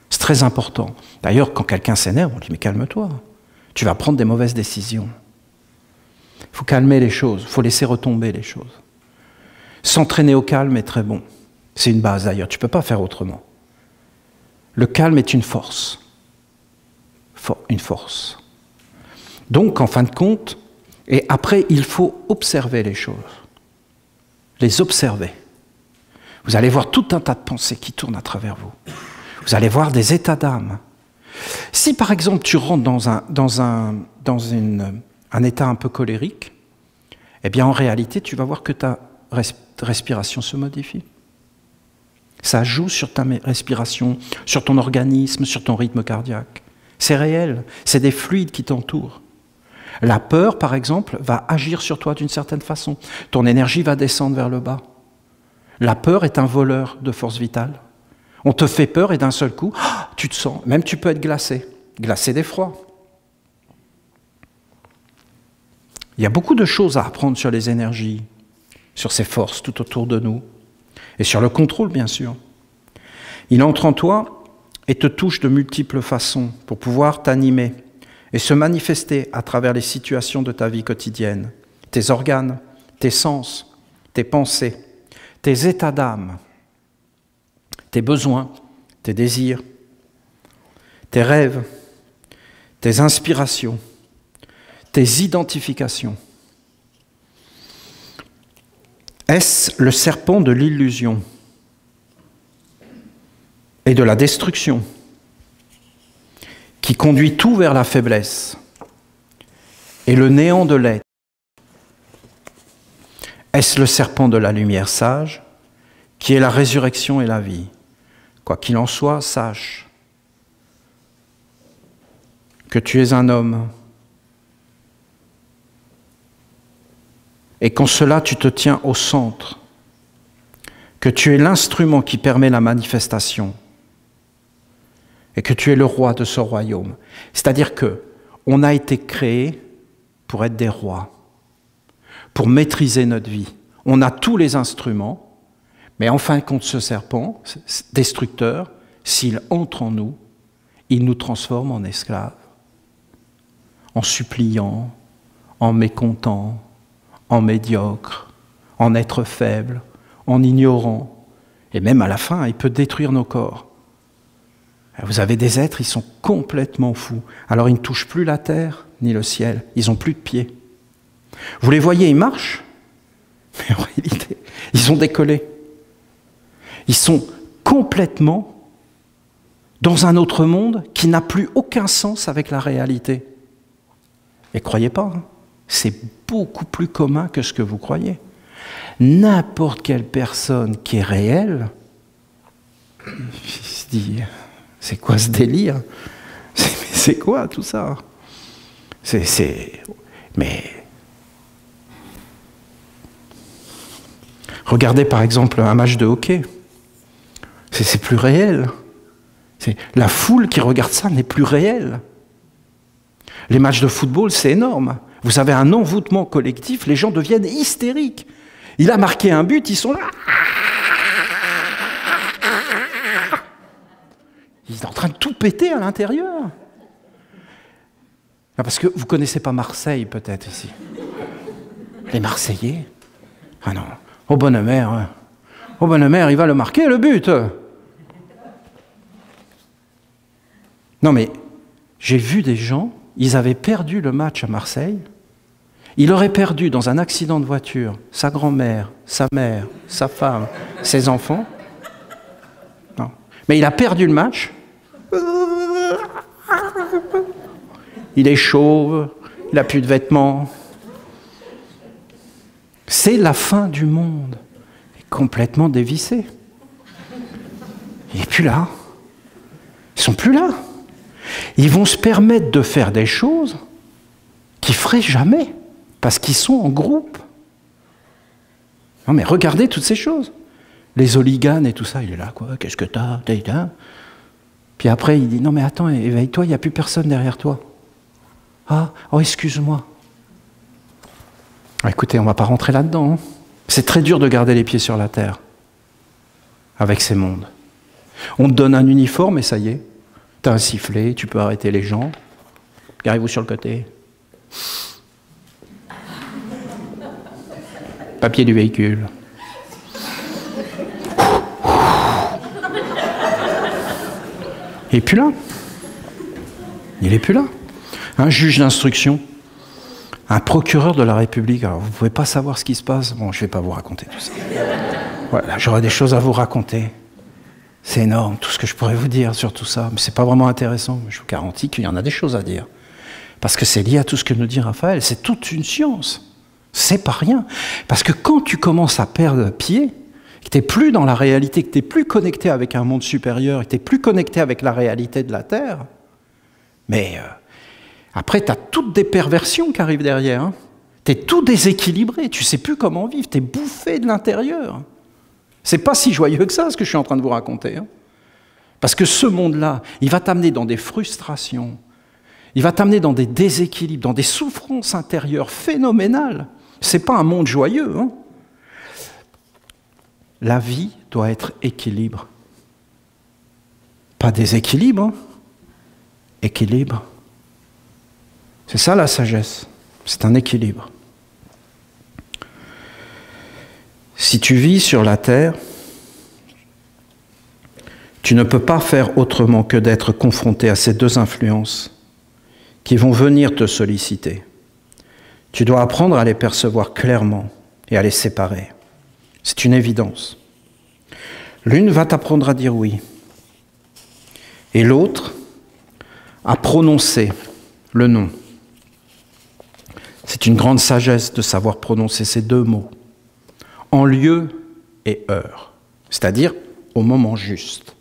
C'est très important. D'ailleurs, quand quelqu'un s'énerve, on dit « mais calme-toi, tu vas prendre des mauvaises décisions ». Il faut calmer les choses, il faut laisser retomber les choses. S'entraîner au calme est très bon. C'est une base d'ailleurs, tu ne peux pas faire autrement. Le calme est une force. Une force. Donc, en fin de compte, et après, il faut observer les choses. Les observer. Vous allez voir tout un tas de pensées qui tournent à travers vous. Vous allez voir des états d'âme. Si par exemple tu rentres dans un état un peu colérique, eh bien en réalité tu vas voir que ta respiration se modifie. Ça joue sur ta respiration, sur ton organisme, sur ton rythme cardiaque. C'est réel, c'est des fluides qui t'entourent. La peur, par exemple, va agir sur toi d'une certaine façon. Ton énergie va descendre vers le bas. La peur est un voleur de force vitale. On te fait peur et d'un seul coup, tu te sens, même tu peux être glacé d'effroi. Il y a beaucoup de choses à apprendre sur les énergies, sur ces forces tout autour de nous, et sur le contrôle, bien sûr. Il entre en toi et te touche de multiples façons pour pouvoir t'animer et se manifester à travers les situations de ta vie quotidienne, tes organes, tes sens, tes pensées, tes états d'âme, tes besoins, tes désirs, tes rêves, tes inspirations, tes identifications. Est-ce le serpent de l'illusion et de la destruction qui conduit tout vers la faiblesse et le néant de l'être? Est-ce le serpent de la lumière sage qui est la résurrection et la vie? Quoi qu'il en soit, sache que tu es un homme et qu'en cela tu te tiens au centre, que tu es l'instrument qui permet la manifestation et que tu es le roi de ce royaume. C'est-à-dire qu'on a été créé pour être des rois, pour maîtriser notre vie. On a tous les instruments, mais en fin de compte, ce serpent destructeur, s'il entre en nous, il nous transforme en esclaves, en suppliants, en mécontents, en médiocres, en êtres faibles, en ignorants. Et même à la fin, il peut détruire nos corps. Vous avez des êtres, ils sont complètement fous. Alors ils ne touchent plus la terre ni le ciel, ils n'ont plus de pieds. Vous les voyez, ils marchent, mais en réalité, ils ont décollé. Ils sont complètement dans un autre monde qui n'a plus aucun sens avec la réalité. Et croyez pas, hein, c'est beaucoup plus commun que ce que vous croyez. N'importe quelle personne qui est réelle, il se dit, c'est quoi ce délire? C'est quoi tout ça? Mais regardez par exemple un match de hockey. C'est plus réel. La foule qui regarde ça n'est plus réelle. Les matchs de football, c'est énorme. Vous avez un envoûtement collectif, les gens deviennent hystériques. Il a marqué un but, ils sont là. Il est en train de tout péter à l'intérieur. Parce que vous ne connaissez pas Marseille, peut-être, ici. Les Marseillais. Ah non, au Bonne-Mère. Hein. Au Bonne-Mère, il va le marquer, le but. Non, mais j'ai vu des gens, ils avaient perdu le match à Marseille. Il aurait perdu dans un accident de voiture sa grand-mère, sa mère, sa femme, ses enfants. Non. Mais il a perdu le match. Il est chauve, il n'a plus de vêtements. C'est la fin du monde. Il est complètement dévissé. Il n'est plus là. Ils ne sont plus là. Ils vont se permettre de faire des choses qu'ils ne feraient jamais. Parce qu'ils sont en groupe. Non mais regardez toutes ces choses. Les hooligans et tout ça, il est là, quoi, qu'est-ce que t'as? Puis après, il dit, non mais attends, éveille-toi, il n'y a plus personne derrière toi. Ah, oh excuse-moi. Écoutez, on ne va pas rentrer là-dedans. Hein. C'est très dur de garder les pieds sur la terre avec ces mondes. On te donne un uniforme et ça y est, tu as un sifflet, tu peux arrêter les gens. Garez-vous sur le côté. Papier du véhicule. Il n'est plus là. Il n'est plus là. Un juge d'instruction, un procureur de la République, alors vous ne pouvez pas savoir ce qui se passe. Bon, je ne vais pas vous raconter tout ça. Voilà, j'aurais des choses à vous raconter. C'est énorme, tout ce que je pourrais vous dire sur tout ça. Mais ce n'est pas vraiment intéressant. Je vous garantis qu'il y en a des choses à dire. Parce que c'est lié à tout ce que nous dit Raphaël. C'est toute une science. C'est pas rien. Parce que quand tu commences à perdre pied, que tu n'es plus dans la réalité, que tu n'es plus connecté avec un monde supérieur, que tu n'es plus connecté avec la réalité de la Terre, mais après, tu as toutes des perversions qui arrivent derrière. Hein. Tu es tout déséquilibré, tu ne sais plus comment vivre, tu es bouffé de l'intérieur. C'est pas si joyeux que ça, ce que je suis en train de vous raconter. Hein. Parce que ce monde-là, il va t'amener dans des frustrations, il va t'amener dans des déséquilibres, dans des souffrances intérieures phénoménales. Ce n'est pas un monde joyeux. Hein. La vie doit être équilibre. Pas déséquilibre, hein. Équilibre. C'est ça la sagesse, c'est un équilibre. Si tu vis sur la terre, tu ne peux pas faire autrement que d'être confronté à ces deux influences qui vont venir te solliciter. Tu dois apprendre à les percevoir clairement et à les séparer. C'est une évidence. L'une va t'apprendre à dire oui, et l'autre à prononcer le non. C'est une grande sagesse de savoir prononcer ces deux mots, en lieu et heure, c'est-à-dire au moment juste.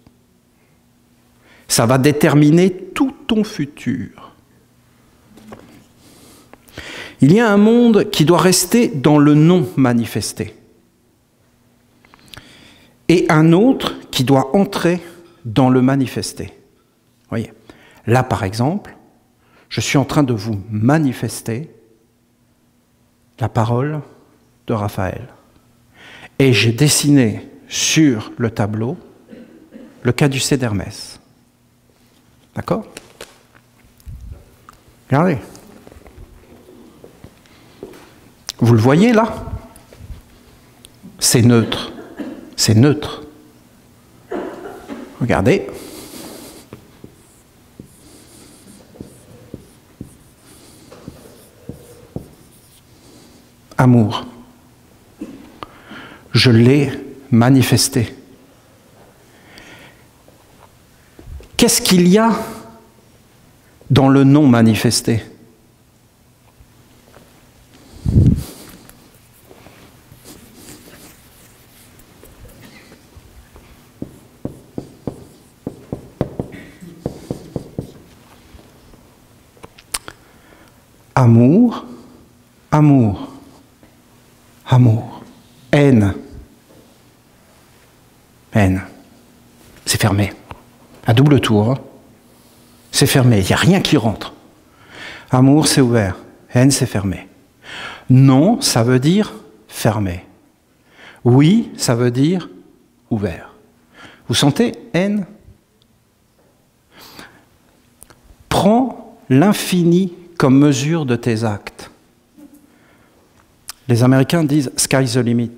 Ça va déterminer tout ton futur. Il y a un monde qui doit rester dans le non manifesté, et un autre qui doit entrer dans le manifesté. Voyez, là par exemple, je suis en train de vous manifester la parole de Raphaël. Et j'ai dessiné sur le tableau le caducée d'Hermès. D'accord? Regardez. Vous le voyez là? C'est neutre. C'est neutre. Regardez. Amour. Je l'ai manifesté. Qu'est-ce qu'il y a dans le non manifesté? Amour, amour. Amour, haine, haine, c'est fermé, à double tour, hein. C'est fermé, il n'y a rien qui rentre. Amour, c'est ouvert, haine, c'est fermé. Non, ça veut dire fermé. Oui, ça veut dire ouvert. Vous sentez haine? Prends l'infini comme mesure de tes actes. Les Américains disent « sky's the limit »,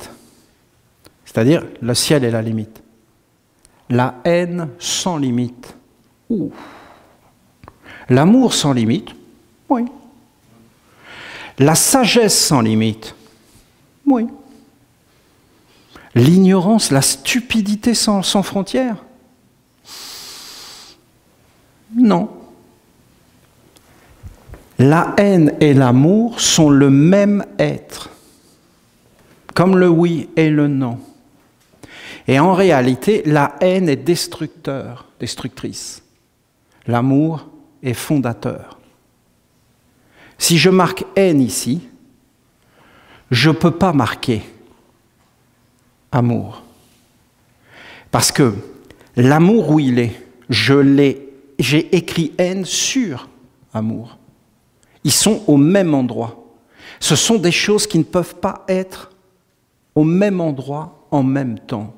c'est-à-dire le ciel est la limite. La haine sans limite. Ouh. L'amour sans limite, oui. La sagesse sans limite, oui. L'ignorance, la stupidité sans frontières, non. La haine et l'amour sont le même être. Comme le oui et le non. Et en réalité, la haine est destructrice. L'amour est fondateur. Si je marque haine ici, je ne peux pas marquer amour. Parce que l'amour où il est, j'ai écrit haine sur amour. Ils sont au même endroit. Ce sont des choses qui ne peuvent pas être au même endroit en même temps.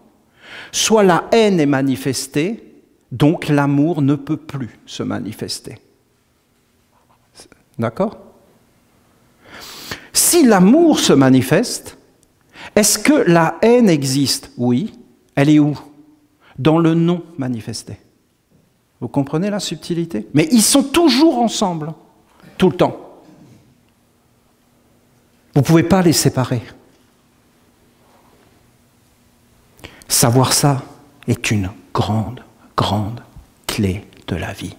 Soit la haine est manifestée, donc l'amour ne peut plus se manifester. D'accord ? Si l'amour se manifeste, est-ce que la haine existe ? Oui. Elle est où ? Dans le non manifesté. Vous comprenez la subtilité ? Mais ils sont toujours ensemble, tout le temps. Vous ne pouvez pas les séparer. Savoir ça est une grande, grande clé de la vie.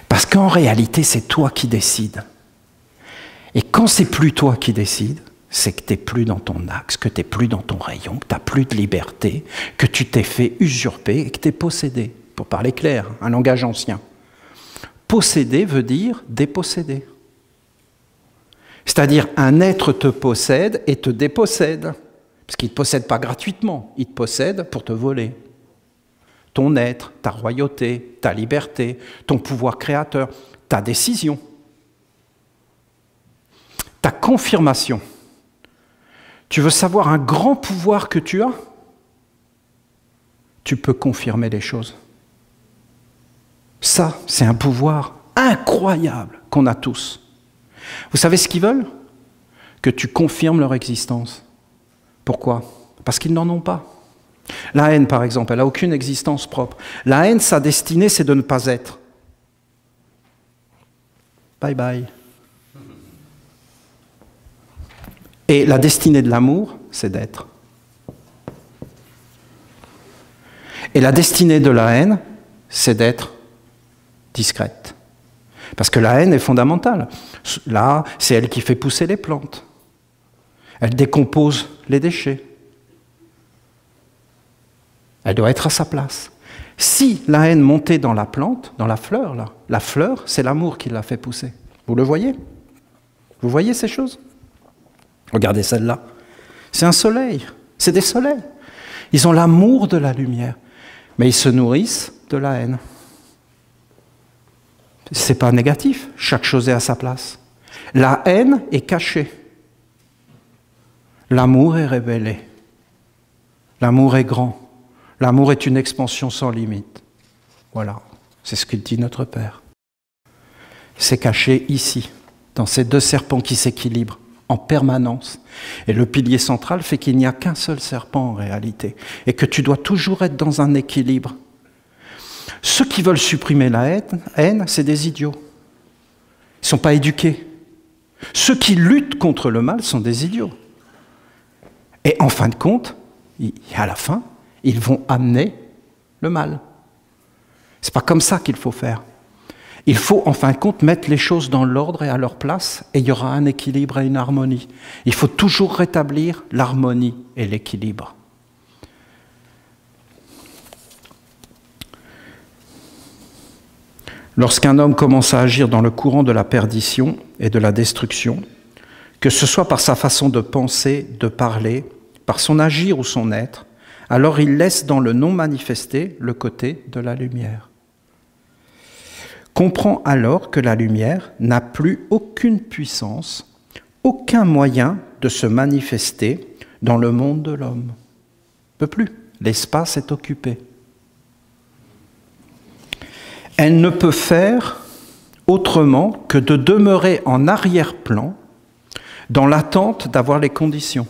Parce qu'en réalité, c'est toi qui décides. Et quand c'est plus toi qui décides, c'est que tu n'es plus dans ton axe, que tu n'es plus dans ton rayon, que tu n'as plus de liberté, que tu t'es fait usurper et que tu es possédé. Pour parler clair, un langage ancien. Posséder veut dire déposséder. C'est-à-dire un être te possède et te dépossède. Parce qu'il ne te possède pas gratuitement, il te possède pour te voler. Ton être, ta royauté, ta liberté, ton pouvoir créateur, ta décision, ta confirmation. Tu veux savoir un grand pouvoir que tu as ? Tu peux confirmer les choses. Ça, c'est un pouvoir incroyable qu'on a tous. Vous savez ce qu'ils veulent ? Que tu confirmes leur existence. Pourquoi ? Parce qu'ils n'en ont pas. La haine, par exemple, elle n'a aucune existence propre. La haine, sa destinée, c'est de ne pas être. Bye bye. Et la destinée de l'amour, c'est d'être. Et la destinée de la haine, c'est d'être discrète. Parce que la haine est fondamentale. Là, c'est elle qui fait pousser les plantes. Elle décompose les déchets. Elle doit être à sa place. Si la haine montait dans la plante, dans la fleur, là, la fleur, c'est l'amour qui l'a fait pousser. Vous le voyez ? Vous voyez ces choses ? Regardez celle-là. C'est un soleil. C'est des soleils. Ils ont l'amour de la lumière. Mais ils se nourrissent de la haine. C'est pas négatif. Chaque chose est à sa place. La haine est cachée. L'amour est révélé. L'amour est grand. L'amour est une expansion sans limite. Voilà, c'est ce que dit notre Père. C'est caché ici, dans ces deux serpents qui s'équilibrent en permanence. Et le pilier central fait qu'il n'y a qu'un seul serpent en réalité, et que tu dois toujours être dans un équilibre. Ceux qui veulent supprimer la haine, c'est des idiots. Ils ne sont pas éduqués. Ceux qui luttent contre le mal sont des idiots. Et en fin de compte, à la fin, ils vont amener le mal. Ce n'est pas comme ça qu'il faut faire. Il faut, en fin de compte, mettre les choses dans l'ordre et à leur place, et il y aura un équilibre et une harmonie. Il faut toujours rétablir l'harmonie et l'équilibre. Lorsqu'un homme commence à agir dans le courant de la perdition et de la destruction, que ce soit par sa façon de penser, de parler, par son agir ou son être, alors il laisse dans le non manifesté le côté de la lumière. Comprend alors que la lumière n'a plus aucune puissance, aucun moyen de se manifester dans le monde de l'homme. Ne peut plus. L'espace est occupé. Elle ne peut faire autrement que de demeurer en arrière-plan dans l'attente d'avoir les conditions.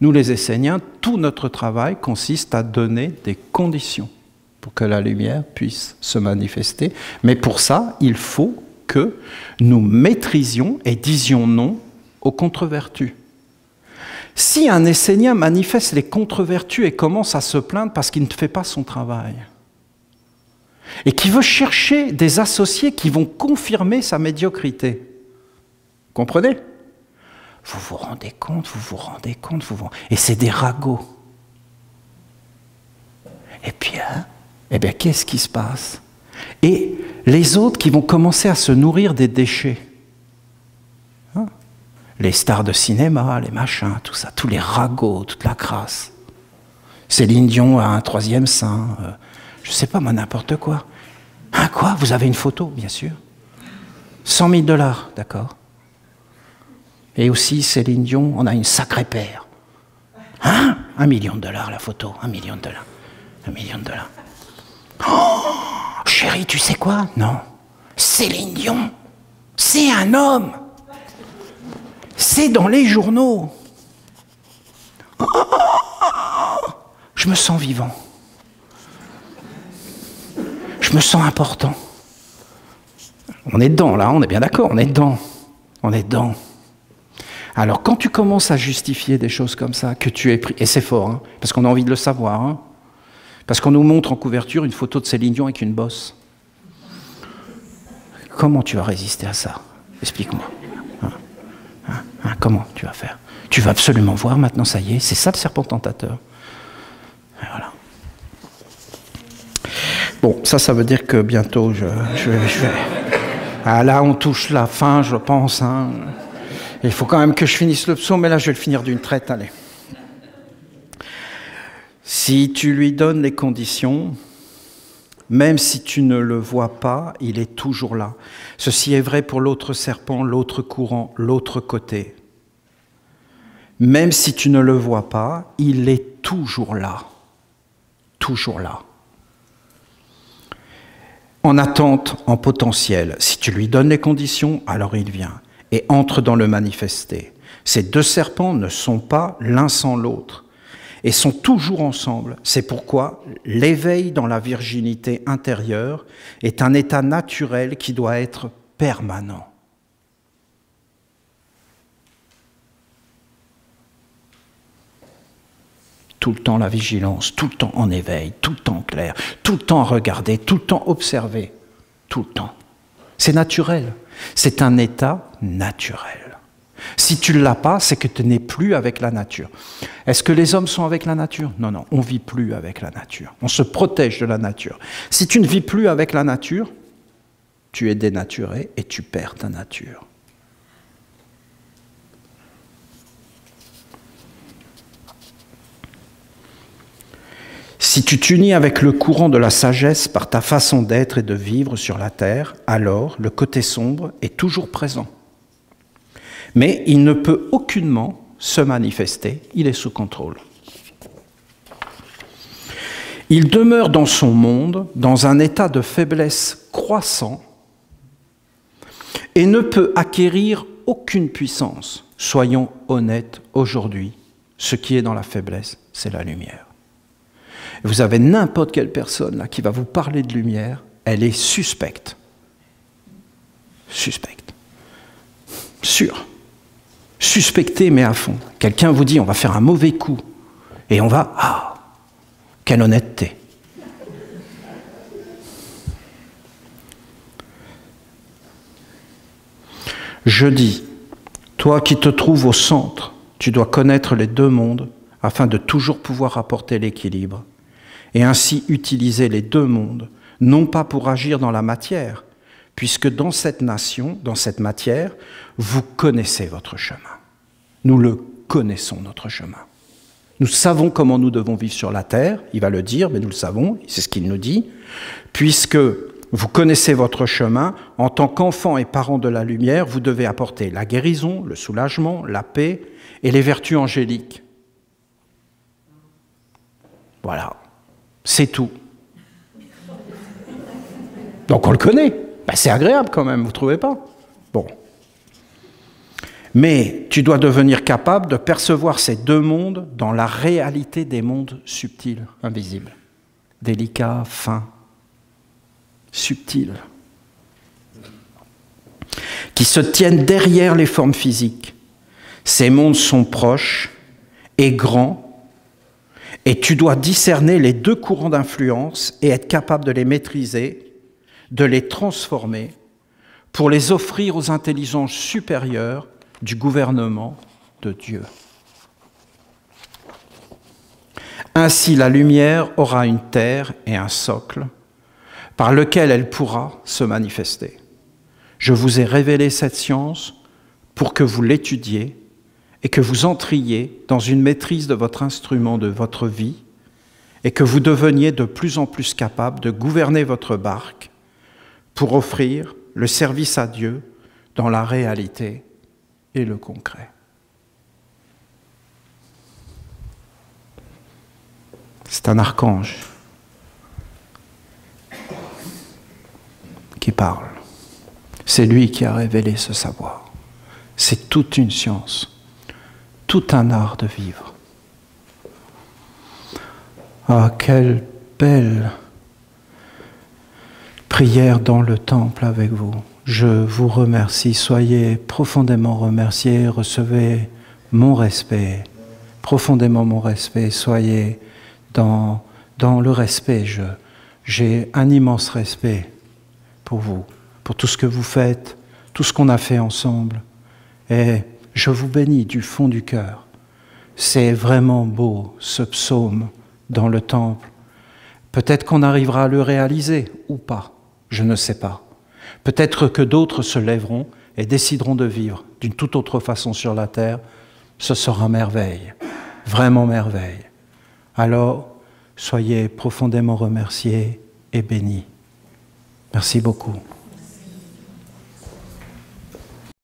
Nous, les Esséniens, tout notre travail consiste à donner des conditions pour que la lumière puisse se manifester. Mais pour ça, il faut que nous maîtrisions et disions non aux contre-vertus. Si un Essénien manifeste les contre-vertus et commence à se plaindre parce qu'il ne fait pas son travail, et qui veut chercher des associés qui vont confirmer sa médiocrité, comprenez ? Vous vous rendez compte, et c'est des ragots. Et puis, qu'est-ce qui se passe ? Et les autres qui vont commencer à se nourrir des déchets. Les stars de cinéma, les machins, tout ça, tous les ragots, toute la crasse. Céline Dion a un troisième sein, je sais pas moi, n'importe quoi. Hein, quoi? Vous avez une photo, bien sûr. 100 000 $, d'accord. Et aussi, Céline Dion, on a une sacrée paire. Hein? $1 million la photo, $1 million. $1 million. Oh, chérie, tu sais quoi? Non. Céline Dion, c'est un homme. C'est dans les journaux. Oh, je me sens vivant. Je me sens important. On est dedans, là, on est bien d'accord, on est dedans. On est dedans. Alors, quand tu commences à justifier des choses comme ça, que tu es pris, et c'est fort, hein, parce qu'on a envie de le savoir, hein, parce qu'on nous montre en couverture une photo de Céline Dion avec une bosse. Comment tu vas résister à ça? Explique-moi. Comment tu vas faire? Tu vas absolument voir maintenant, ça y est, c'est ça le serpent tentateur. Et voilà. Bon, ça veut dire que bientôt je vais... Ah là, on touche la fin, je pense. Hein. Il faut quand même que je finisse le psaume, mais là, je vais le finir d'une traite, allez. Si tu lui donnes les conditions, même si tu ne le vois pas, il est toujours là. Ceci est vrai pour l'autre serpent, l'autre courant, l'autre côté. Même si tu ne le vois pas, il est toujours là. Toujours là. En attente, en potentiel. Si tu lui donnes les conditions, alors il vient et entre dans le manifesté. Ces deux serpents ne sont pas l'un sans l'autre et sont toujours ensemble. C'est pourquoi l'éveil dans la virginité intérieure est un état naturel qui doit être permanent. Tout le temps la vigilance, tout le temps en éveil, tout le temps clair, tout le temps regarder, tout le temps observer, tout le temps. C'est naturel, c'est un état naturel. Si tu ne l'as pas, c'est que tu n'es plus avec la nature. Est-ce que les hommes sont avec la nature? Non, non, on ne vit plus avec la nature. On se protège de la nature. Si tu ne vis plus avec la nature, tu es dénaturé et tu perds ta nature. Si tu t'unis avec le courant de la sagesse par ta façon d'être et de vivre sur la terre, alors le côté sombre est toujours présent. Mais il ne peut aucunement se manifester, il est sous contrôle. Il demeure dans son monde, dans un état de faiblesse croissant, et ne peut acquérir aucune puissance. Soyons honnêtes aujourd'hui, ce qui est dans la faiblesse, c'est la lumière. Vous avez n'importe quelle personne là qui va vous parler de lumière, elle est suspecte. Suspecte. Sûre. Suspectée, mais à fond. Quelqu'un vous dit, on va faire un mauvais coup. Et on va, ah, quelle honnêteté. Je dis, toi qui te trouves au centre, tu dois connaître les deux mondes afin de toujours pouvoir apporter l'équilibre. Et ainsi utiliser les deux mondes, non pas pour agir dans la matière, puisque dans cette nation, dans cette matière, vous connaissez votre chemin. Nous le connaissons, notre chemin. Nous savons comment nous devons vivre sur la terre, il va le dire, mais nous le savons, c'est ce qu'il nous dit, puisque vous connaissez votre chemin, en tant qu'enfant et parent de la lumière, vous devez apporter la guérison, le soulagement, la paix et les vertus angéliques. Voilà. C'est tout. Donc on le connaît. Ben, c'est agréable quand même, vous ne trouvez pas? Bon. Mais tu dois devenir capable de percevoir ces deux mondes dans la réalité des mondes subtils, invisibles, délicats, fins, subtils, qui se tiennent derrière les formes physiques. Ces mondes sont proches et grands, et tu dois discerner les deux courants d'influence et être capable de les maîtriser, de les transformer pour les offrir aux intelligences supérieures du gouvernement de Dieu. Ainsi, la lumière aura une terre et un socle par lequel elle pourra se manifester. Je vous ai révélé cette science pour que vous l'étudiez et que vous entriez dans une maîtrise de votre instrument, de votre vie, et que vous deveniez de plus en plus capable de gouverner votre barque pour offrir le service à Dieu dans la réalité et le concret. C'est un archange qui parle. C'est lui qui a révélé ce savoir. C'est toute une science, tout un art de vivre. Ah, quelle belle prière dans le temple avec vous. Je vous remercie, soyez profondément remerciés, recevez mon respect, profondément mon respect, soyez dans le respect. J'ai un immense respect pour vous, pour tout ce que vous faites, tout ce qu'on a fait ensemble. Et je vous bénis du fond du cœur. C'est vraiment beau, ce psaume dans le temple. Peut-être qu'on arrivera à le réaliser ou pas, je ne sais pas. Peut-être que d'autres se lèveront et décideront de vivre d'une toute autre façon sur la terre. Ce sera merveille, vraiment merveille. Alors, soyez profondément remerciés et bénis. Merci beaucoup.